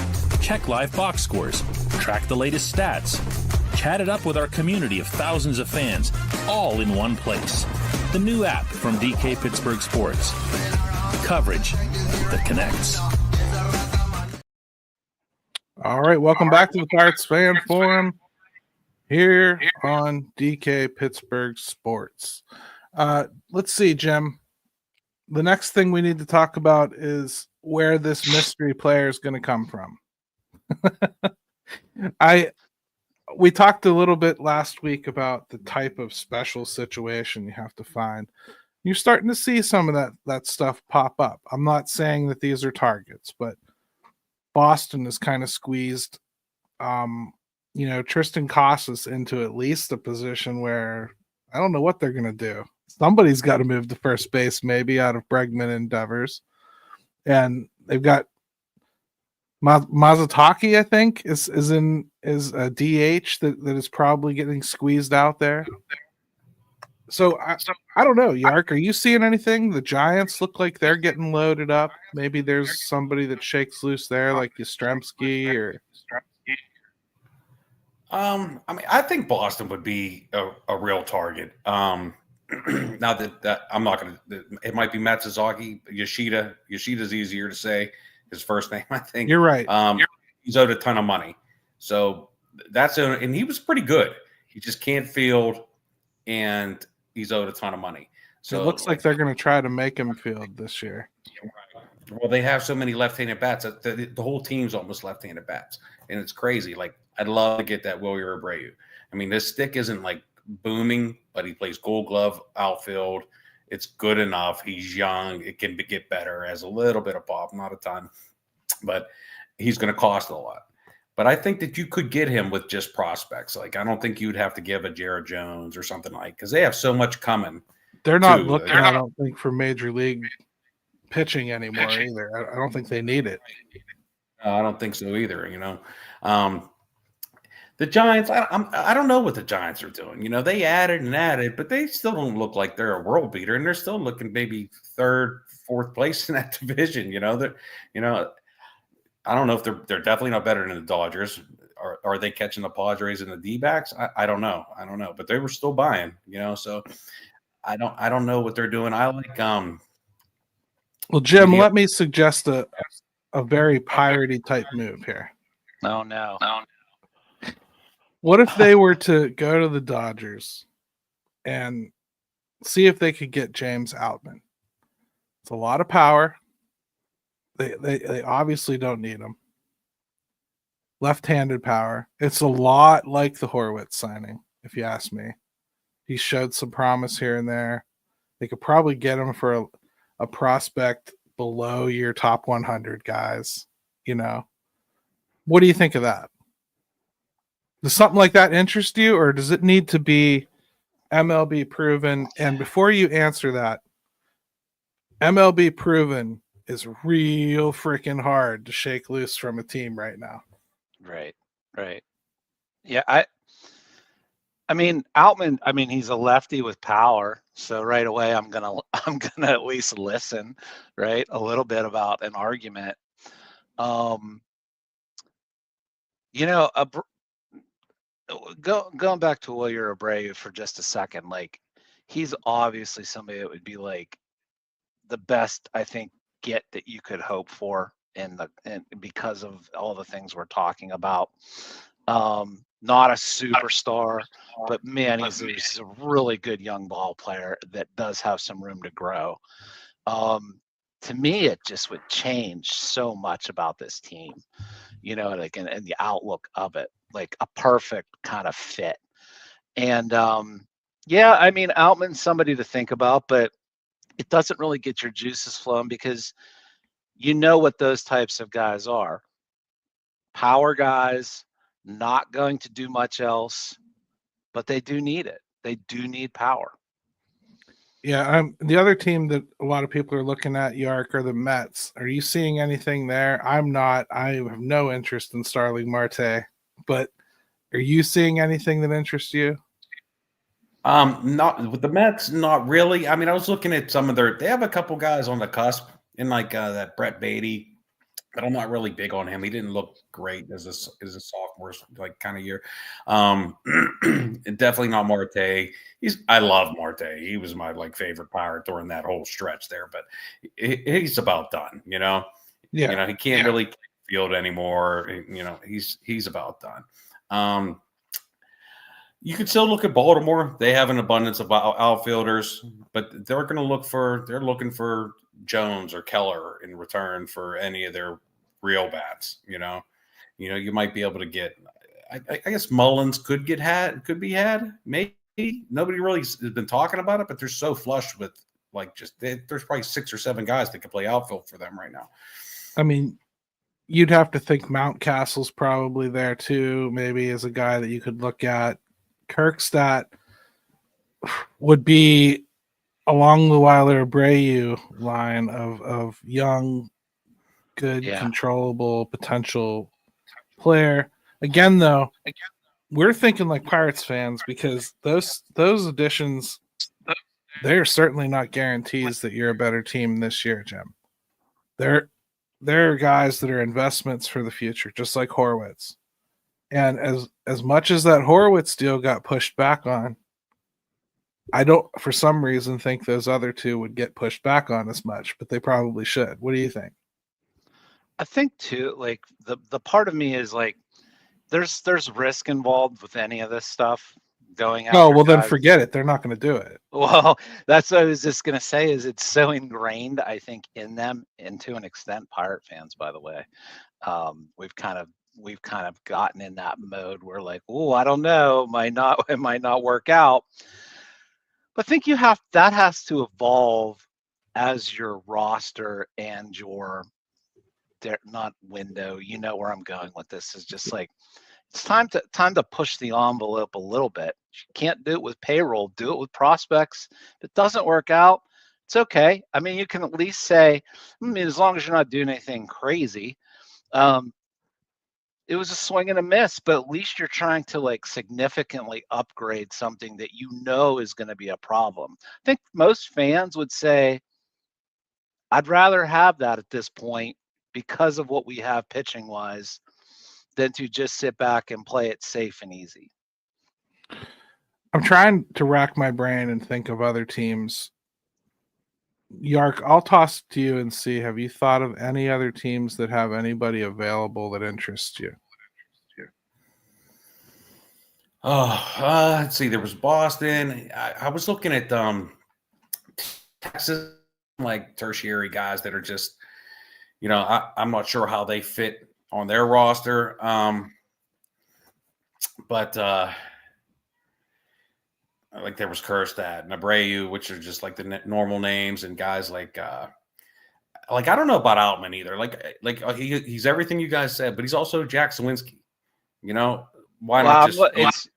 Check live box scores. Track the latest stats. Chat it up with our community of thousands of fans, all in one place. The new app from DK Pittsburgh Sports. Coverage that connects. All right, welcome back to the Pirates Fan Forum here on DK Pittsburgh Sports. Let's see, Jim. The next thing we need to talk about is where this mystery player is going to come from. We talked a little bit last week about the type of special situation you have to find. You're starting to see some of that stuff pop up. I'm not saying that these are targets, but Boston is kind of squeezed, Tristan Casas into at least a position where I don't know what they're going to do. Somebody's got to move to first base, maybe out of Bregman endeavors. And they've got Mazataki, I think, is a DH that is probably getting squeezed out there. So I don't know, Yark. Are you seeing anything? The Giants look like they're getting loaded up. Maybe there's somebody that shakes loose there, like Yastrzemski or. I mean, I think Boston would be a real target. Now that I'm not going to, it might be Matsuzaki, Yoshida. Yoshida's easier to say. His first name, I think. You're right. He's owed a ton of money, so and he was pretty good. He just can't field, and he's owed a ton of money. So it looks like they're going to try to make him field this year. Well, they have so many left-handed bats. The whole team's almost left-handed bats, and it's crazy. Like, I'd love to get that Wilyer Abreu. I mean, this stick isn't like booming, but he plays Gold Glove outfield. It's good enough. He's young. It can get better. Has a little bit of pop, not a ton, but he's going to cost a lot. But I think that you could get him with just prospects. Like, I don't think you'd have to give a Jared Jones or something like, because they have so much coming. They're not looking, I don't think, for major league pitching anymore either. I don't think they need it. I don't think so either. The Giants, I don't know what the Giants are doing. They added, but they still don't look like they're a world beater, and they're still looking maybe third, fourth place in that division. I don't know if they're definitely not better than the Dodgers. Are they catching the Padres and the D-backs? I don't know. But they were still buying. So I don't know what they're doing. I like Well, Jim, let me suggest a very piratey type move here. No. What if they were to go to the Dodgers and see if they could get James Outman? It's a lot of power. They obviously don't need him. Left-handed power. It's a lot like the Horwitz signing, if you ask me. He showed some promise here and there. They could probably get him for a prospect below your top 100 guys. What do you think of that? Does something like that interest you, or does it need to be MLB proven? And before you answer that, MLB proven is real freaking hard to shake loose from a team right now. Right. Yeah, I mean, Outman, he's a lefty with power, so right away I'm gonna at least listen, right, a little bit about an argument. You know, going back to Wilyer Abreu for just a second, like he's obviously somebody that would be like the best, I think, get that you could hope for and because of all the things we're talking about. Not a superstar, but man, he's a really good young ball player that does have some room to grow. To me, it just would change so much about this team, you know, like and the outlook of it, like a perfect kind of fit. And yeah, I mean, Outman's somebody to think about, but it doesn't really get your juices flowing because you know what those types of guys are. Power guys, not going to do much else, but they do need it. They do need power. Yeah, the other team that a lot of people are looking at, Yark, are the Mets. Are you seeing anything there? I'm not. I have no interest in Starling Marte, but are you seeing anything that interests you? Not with the Mets, not really. I mean, I was looking at some of they have a couple guys on the cusp in like that Brett Beatty, but I'm not really big on him. He didn't look great as a sophomore like kind of year. Definitely not Marte. I love Marte. He was my like favorite Pirate during that whole stretch there, but he's about done. You know, he can't really field anymore. You know, he's about done. You could still look at Baltimore. They have an abundance of outfielders, but they're looking for Jones or Keller in return for any of their real bats. You might be able to get. I guess Mullins could be had. Maybe nobody really has been talking about it, but they're so flush with there's probably 6 or 7 guys that could play outfield for them right now. I mean, you'd have to think Mountcastle's probably there too. Maybe as a guy that you could look at. Kirkstadt would be along the Wilder Abreu line of young, good, controllable potential player. Again, though, we're thinking like Pirates fans because those additions, they're certainly not guarantees that you're a better team this year, Jim. They're guys that are investments for the future, just like Horwitz. And as much as that Horwitz deal got pushed back on, I don't, for some reason, think those other two would get pushed back on as much, but they probably should. What do you think? I think too, like the part of me is like, there's risk involved with any of this stuff going out. Oh, well, then forget it. They're not going to do it. Well, that's what I was just going to say is it's so ingrained, I think, in them, and to an extent, Pirate fans, by the way. We've kind of gotten in that mode where like, oh, I don't know, it might not work out. But I think that has to evolve as your roster and your not window. You know where I'm going with this is just like it's time to push the envelope a little bit. You can't do it with payroll, do it with prospects. If it doesn't work out, it's okay. I mean, you can at least say, as long as you're not doing anything crazy. It was a swing and a miss, but at least you're trying to like significantly upgrade something that you know is going to be a problem. I think most fans would say, I'd rather have that at this point because of what we have pitching wise than to just sit back and play it safe and easy. I'm trying to rack my brain and think of other teams. Yark, I'll toss it to you and see, have you thought of any other teams that have anybody available that interests you? Let's see. There was Boston. I was looking at Texas, like tertiary guys that are just, I'm not sure how they fit on their roster. But like there was Kirkstadt and Abreu, which are just like the normal names, and guys like I don't know about Outman either. He's everything you guys said, but he's also Jack Sawinski. Why not just?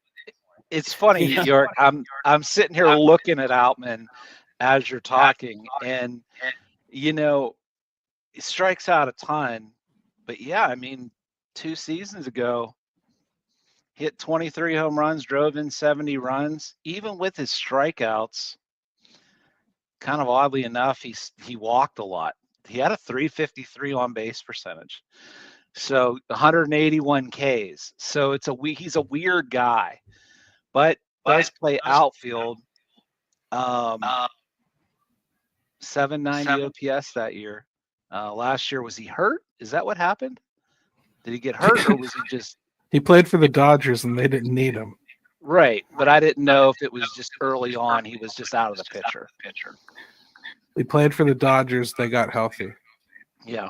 It's funny, York. I'm sitting here looking at Outman as you're talking, and he strikes out a ton. But yeah, I mean, 2 seasons ago, hit 23 home runs, drove in 70 runs. Even with his strikeouts, kind of oddly enough, he walked a lot. He had a 353 on base percentage. So 181 Ks. So he's a weird guy, but does play outfield. 790 OPS that year. Last year, was he hurt? Is that what happened? Did he get hurt, or was he just He played for the Dodgers and they didn't need him. right? But I didn't know if it was just early on. He was just out of the picture. He played for the Dodgers. They got healthy. Yeah.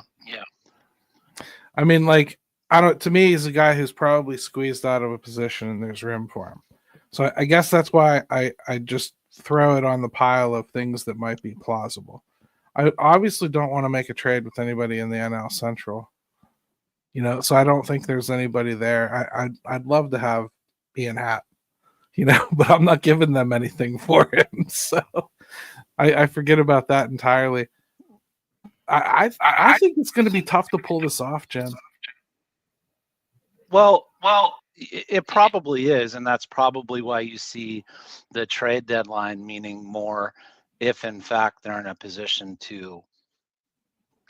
I mean, like, I don't. To me, he's a guy who's probably squeezed out of a position and there's room for him. So I guess that's why I just throw it on the pile of things that might be plausible. I obviously don't want to make a trade with anybody in the NL Central. So I don't think there's anybody there. I'd love to have Ian Happ, but I'm not giving them anything for him. So I forget about that entirely. I think it's going to be tough to pull this off, Jim. Well, it probably is, and that's probably why you see the trade deadline meaning more if, in fact, they're in a position to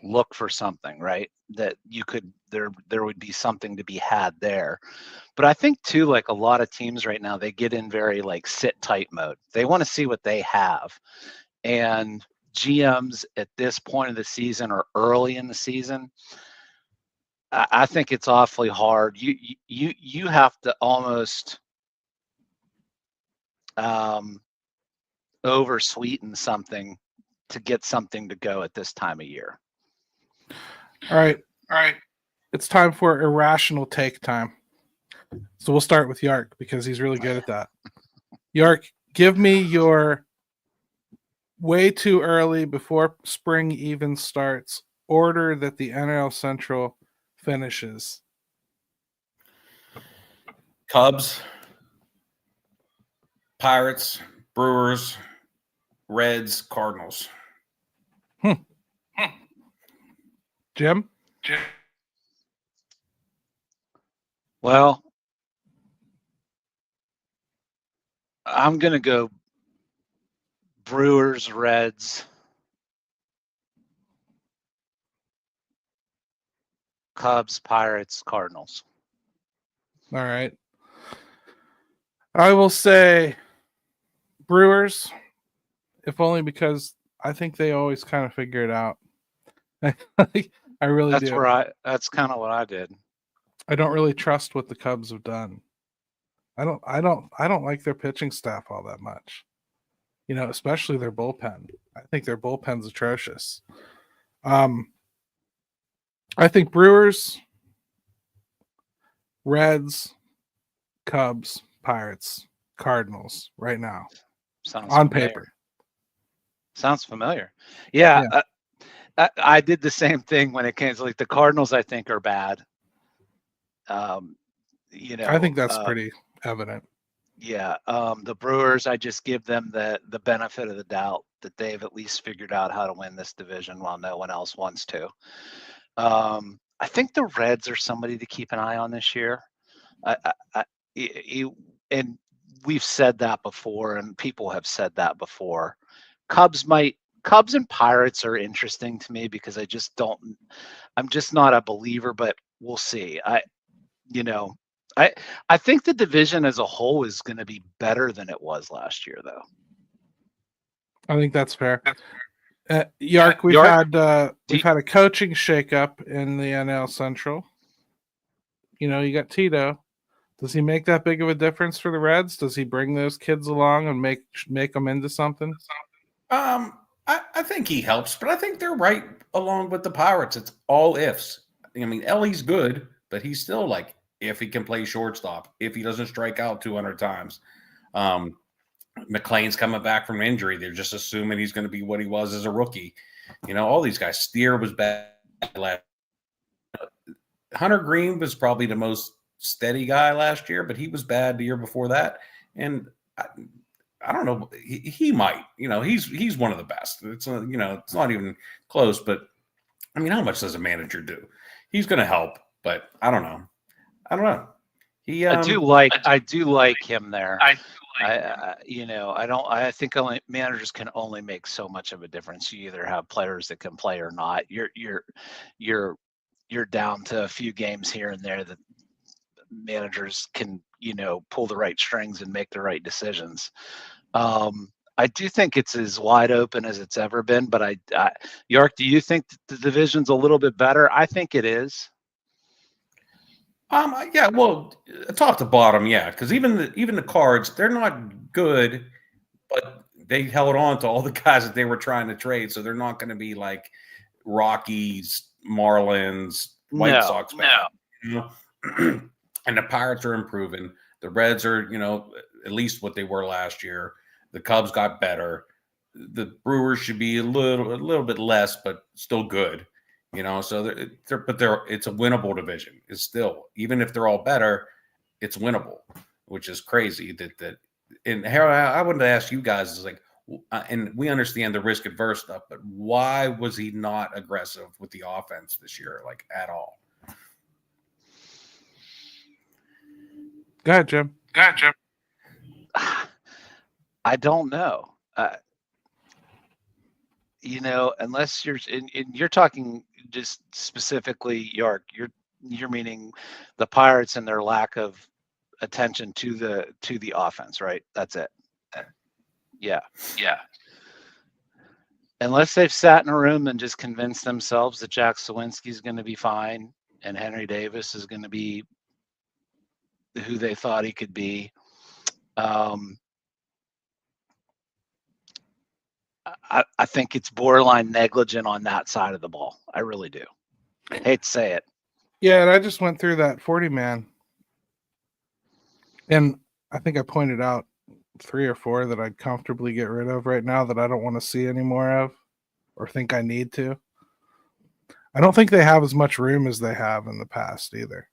look for something, right? That you could there would be something to be had there. But I think too, like a lot of teams right now, they get in very like sit tight mode. They want to see what they have, and GMs at this point of the season or early in the season, I think it's awfully hard. You have to almost over sweeten something to get something to go at this time of year. All right. It's time for irrational take time. So we'll start with Yark because he's really good at that. Yark, give me your way too early before spring even starts order that the NL Central finishes. Cubs, Pirates, Brewers, Reds, Cardinals. Jim? Well, I'm going to go Brewers, Reds, Cubs, Pirates, Cardinals. All right. I will say Brewers, if only because I think they always kind of figure it out. I really do. That's kind of what I did. I don't really trust what the Cubs have done. I don't like their pitching staff all that much. Especially their bullpen. I think their bullpen's atrocious. I think Brewers, Reds, Cubs, Pirates, Cardinals right now. Sounds on familiar. paper. Sounds familiar. Yeah. I did the same thing when it came to like the Cardinals. I think are bad. I think that's pretty evident. Yeah. The Brewers, I just give them the benefit of the doubt that they've at least figured out how to win this division while no one else wants to. I think the Reds are somebody to keep an eye on this year. And we've said that before, and people have said that before. Cubs and Pirates are interesting to me because I'm just not a believer, but we'll see. I think the division as a whole is going to be better than it was last year, though. I think that's fair. Yark, we've had a coaching shakeup in the NL Central. You got Tito. Does he make that big of a difference for the Reds? Does he bring those kids along and make them into something? I think he helps, but I think they're right along with the Pirates. It's all ifs. I mean, Ellie's good, but he's still like if he can play shortstop, if he doesn't strike out 200 times. McLean's coming back from injury. They're just assuming he's going to be what he was as a rookie. All these guys. Steer was bad last. Hunter Green was probably the most steady guy last year, but he was bad the year before that. And I don't know. He might. He's one of the best. It's it's not even close. But I mean, how much does a manager do? He's going to help, but I don't know. I do like him there. I think managers can only make so much of a difference. You either have players that can play or not. Your you're down to a few games here and there that managers can, pull the right strings and make the right decisions. I do think it's as wide open as it's ever been, but York, do you think that the division's a little bit better? I think it is. Yeah, well, top to bottom, yeah, because even the Cards, they're not good, but they held on to all the guys that they were trying to trade, so they're not going to be like Rockies, Marlins, White Sox. And the Pirates are improving. The Reds are, at least what they were last year. The Cubs got better. The Brewers should be a little bit less, but still good. So it's a winnable division. It's still, even if they're all better, it's winnable, which is crazy. And Harold, I wanted to ask you guys, is like, and we understand the risk adverse stuff, but why was he not aggressive with the offense this year, like at all? Go ahead, Jim. I don't know. Unless you're talking just specifically, York, you're meaning the Pirates and their lack of attention to the offense, right? That's it. Yeah. Unless they've sat in a room and just convinced themselves that Jack Sawinski's going to be fine and Henry Davis is going to be who they thought he could be. I think it's borderline negligent on that side of the ball. I really do. I hate to say it. Yeah, and I just went through that 40-man. And I think I pointed out 3 or 4 that I'd comfortably get rid of right now that I don't want to see any more of or think I need to. I don't think they have as much room as they have in the past either.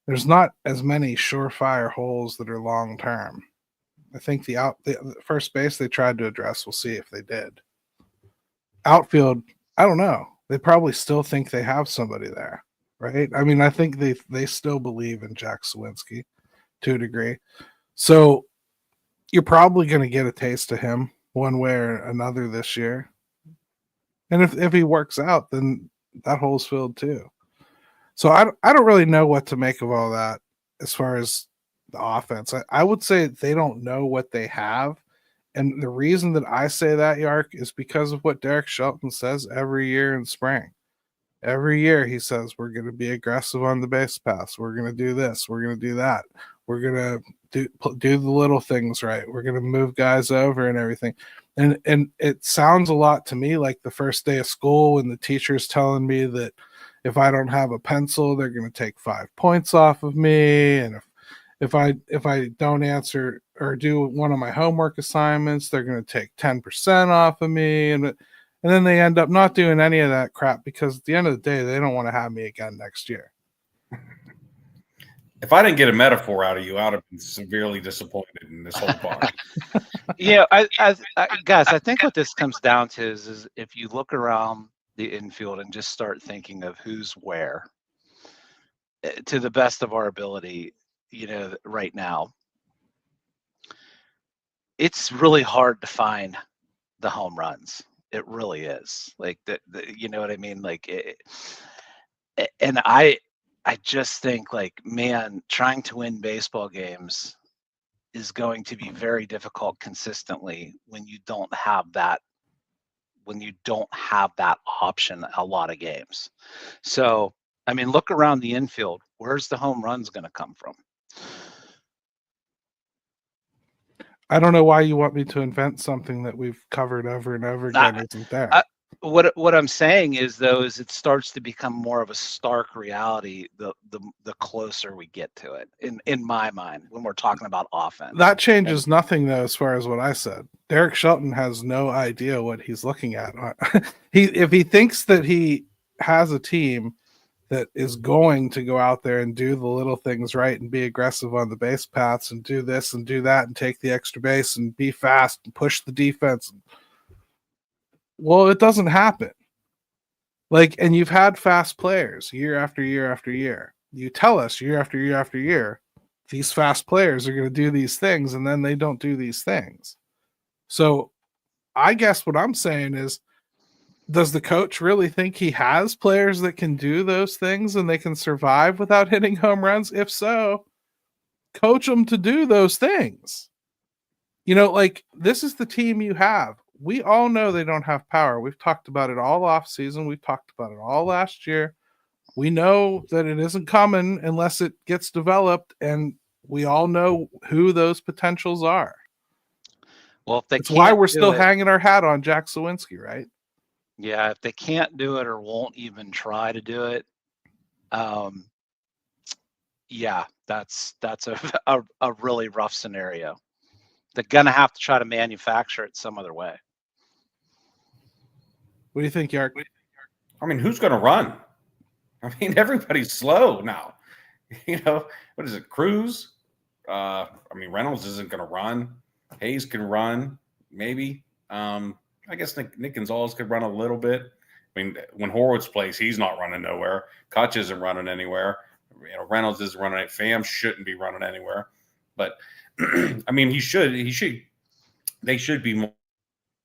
There's not as many surefire holes that are long term. I think the first base they tried to address, we'll see if they did. Outfield, I don't know. They probably still think they have somebody there, right? I mean, I think they still believe in Jack Sawinski to a degree. So you're probably going to get a taste of him one way or another this year. And if he works out, then that hole's filled too. So I don't really know what to make of all that as far as the offense. I would say they don't know what they have. And the reason that I say that, Yark, is because of what Derek Shelton says every year in spring. Every year he says, we're going to be aggressive on the base pass. We're going to do this. We're going to do that. We're going to do the little things right. We're going to move guys over and everything. And it sounds a lot to me like the first day of school when the teacher's telling me that if I don't have a pencil, they're going to take 5 points off of me. And if I don't answer or do one of my homework assignments, they're going to take 10% off of me. And then they end up not doing any of that crap because at the end of the day, they don't want to have me again next year. If I didn't get a metaphor out of you, I would have been severely disappointed in this whole part. Yeah, guys, I think what this comes down to is if you look around the infield and just start thinking of who's where to the best of our ability, right now, it's really hard to find the home runs. It really is. Like you know what I mean? Like and I just think like, man, trying to win baseball games is going to be very difficult consistently when you don't have that option a lot of games. So, I mean, look around the infield. Where's the home runs going to come from? I don't know why you want me to invent something that we've covered over and over again isn't there. What I'm saying is it starts to become more of a stark reality the closer we get to it in my mind when we're talking about offense. That changes nothing though as far as what I said. Derek Shelton has no idea what he's looking at. If he thinks that he has a team that is going to go out there and do the little things right and be aggressive on the base paths and do this and do that and take the extra base and be fast and push the defense. Well, it doesn't happen. And you've had fast players year after year after year. You tell us year after year after year, these fast players are going to do these things, and then they don't do these things. So I guess what I'm saying is does the coach really think he has players that can do those things and they can survive without hitting home runs? If so, coach them to do those things. Like, this is the team you have. We all know they don't have power. We've talked about it all off season. We've talked about it all last year. We know that it isn't coming unless it gets developed, and we all know who those potentials are. Well, if they That's why can't we're do still it, hanging our hat on Jack Sawinski, right? yeah, if they can't do it or won't even try to do it, yeah, that's a really rough scenario. They're gonna have to try to manufacture it some other way. What do you think, Yark? I mean, who's going to run? I mean, everybody's slow now. What is it? Cruz? I mean, Reynolds isn't going to run. Hayes can run, maybe. I guess Nick Gonzalez could run a little bit. I mean, when Horowitz plays, he's not running nowhere. Kutch isn't running anywhere. Reynolds isn't running. Pham shouldn't be running anywhere. But I mean, they should be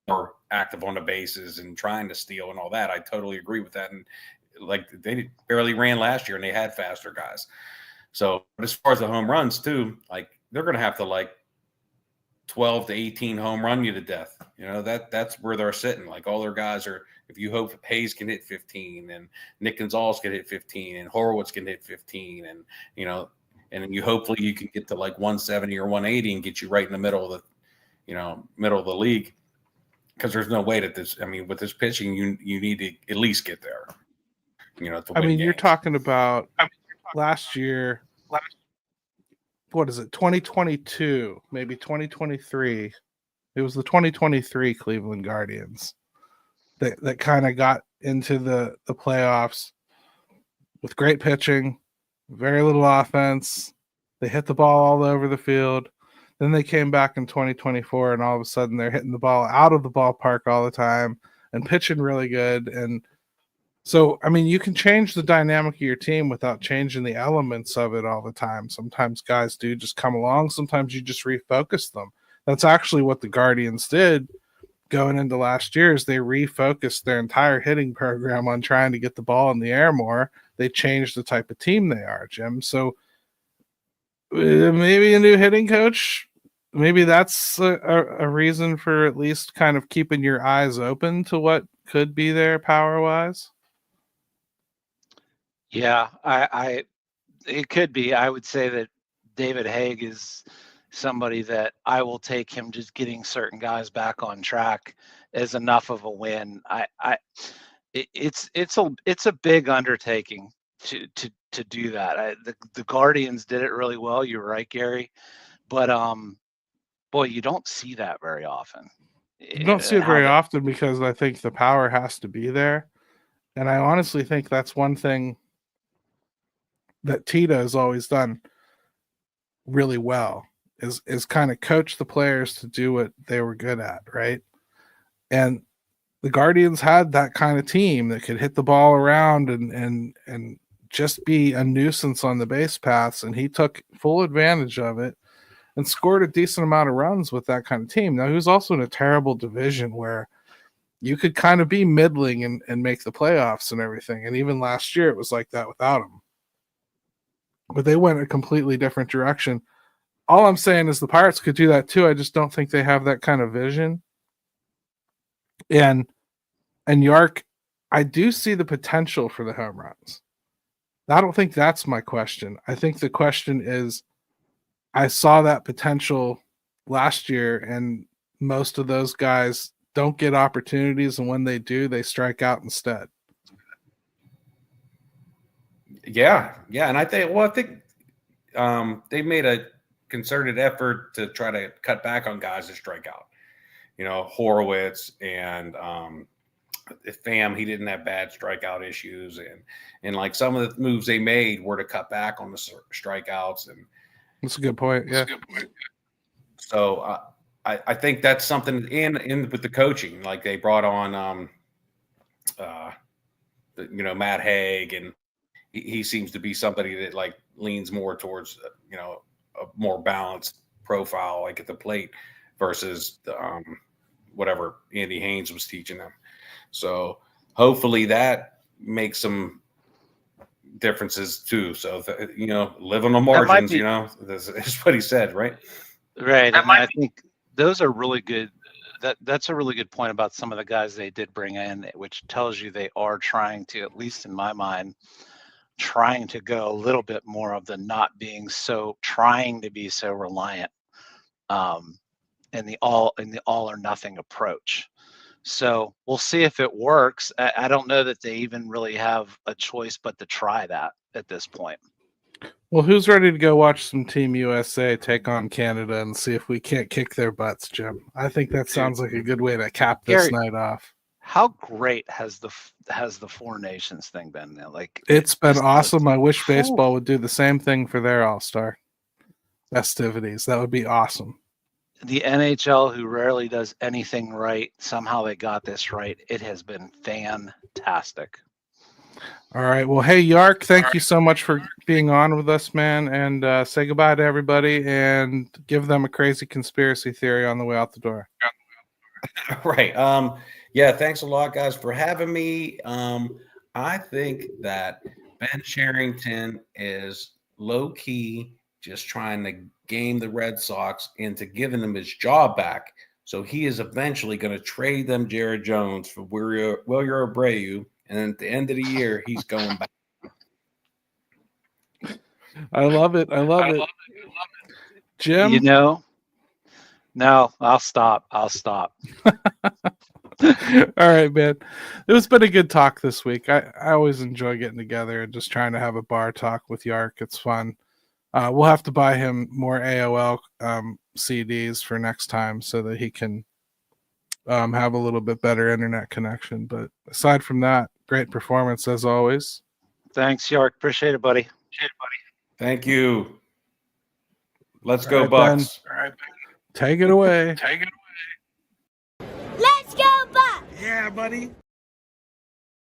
more active on the bases and trying to steal and all that. I totally agree with that. And like, they barely ran last year and they had faster guys. So, but as far as the home runs too, like, they're going to have to 12 to 18 home run you to death. That's where they're sitting. Like, all their guys are, if you hope Hayes can hit 15 and Nick Gonzalez can hit 15 and Horowitz can hit 15 and, and then hopefully you can get to 170 or 180 and get you right in the middle of the league. Because there's no way that with this pitching, you need to at least get there. You're talking about last year. What is it? 2022, maybe 2023. It was the 2023 Cleveland Guardians that kind of got into the playoffs with great pitching, very little offense. They hit the ball all over the field. Then they came back in 2024, and all of a sudden they're hitting the ball out of the ballpark all the time and pitching really good. And so, you can change the dynamic of your team without changing the elements of it all the time. Sometimes guys do just come along. Sometimes you just refocus them. That's actually what the Guardians did going into last year, is they refocused their entire hitting program on trying to get the ball in the air more. They changed the type of team they are, Jim. So maybe a new hitting coach, maybe that's a reason for at least kind of keeping your eyes open to what could be there power-wise. Yeah, it could be. I would say that David Haig is somebody that I will take him just getting certain guys back on track as enough of a win. It's a big undertaking to do that. The Guardians did it really well. You're right, Gary, but boy, you don't see that very often. You don't see it very often because I think the power has to be there, and I honestly think that's one thing that Tita has always done really well is kind of coach the players to do what they were good at, right? And the Guardians had that kind of team that could hit the ball around and just be a nuisance on the base paths, and he took full advantage of it and scored a decent amount of runs with that kind of team. Now, he was also in a terrible division where you could kind of be middling and make the playoffs and everything. And even last year, it was like that without him. But they went a completely different direction. All I'm saying is the Pirates could do that too. I just don't think they have that kind of vision. And Yark, I do see the potential for the home runs. I don't think that's my question. I think the question is, I saw that potential last year, and most of those guys don't get opportunities, and when they do, they strike out instead. Yeah, and I think they made a concerted effort to try to cut back on guys that strike out. Horowitz and Pham, he didn't have bad strikeout issues, and like some of the moves they made were to cut back on the strikeouts. And that's a good point. Yeah. So I think that's something in with the coaching. Like, they brought on Matt Haig, and he seems to be somebody that leans more towards a more balanced profile, at the plate, versus whatever Andy Haynes was teaching them. So hopefully that makes some differences too. So, live on the margins, that's what he said, right? Right. And I think those are really good. That's a really good point about some of the guys they did bring in, which tells you they are trying to, at least in my mind, trying to go a little bit more of the not being so, trying to be so reliant in the all or nothing approach. So we'll see if it works. I don't know that they even really have a choice but to try that at this point. Well, who's ready to go watch some Team USA take on Canada and see if we can't kick their butts, Jim? I think that sounds like a good way to cap this night off. How great has the Four Nations thing been now? Like, it's been awesome. I wish baseball would do the same thing for their All-Star festivities. That would be awesome. The NHL, who rarely does anything right, somehow they got this right. It has been fantastic. All right. Well, hey, Yark, thank you so much for being on with us, man. And say goodbye to everybody and give them a crazy conspiracy theory on the way out the door. Right. Yeah, thanks a lot, guys, for having me. I think that Ben Cherington is low-key just trying to game the Red Sox into giving them his job back. So he is eventually going to trade them Jared Jones for Wilyer Abreu. And then at the end of the year, he's going back. I love it. Jim? No, I'll stop. All right, man. It's been a good talk this week. I always enjoy getting together and just trying to have a bar talk with Yark. It's fun. We'll have to buy him more AOL CDs for next time so that he can have a little bit better internet connection. But aside from that, great performance as always. Thanks, Yark. Appreciate it, buddy. Thank you. Let's go, Bucks. All right, take it away. Let's go, Bucks! Yeah, buddy.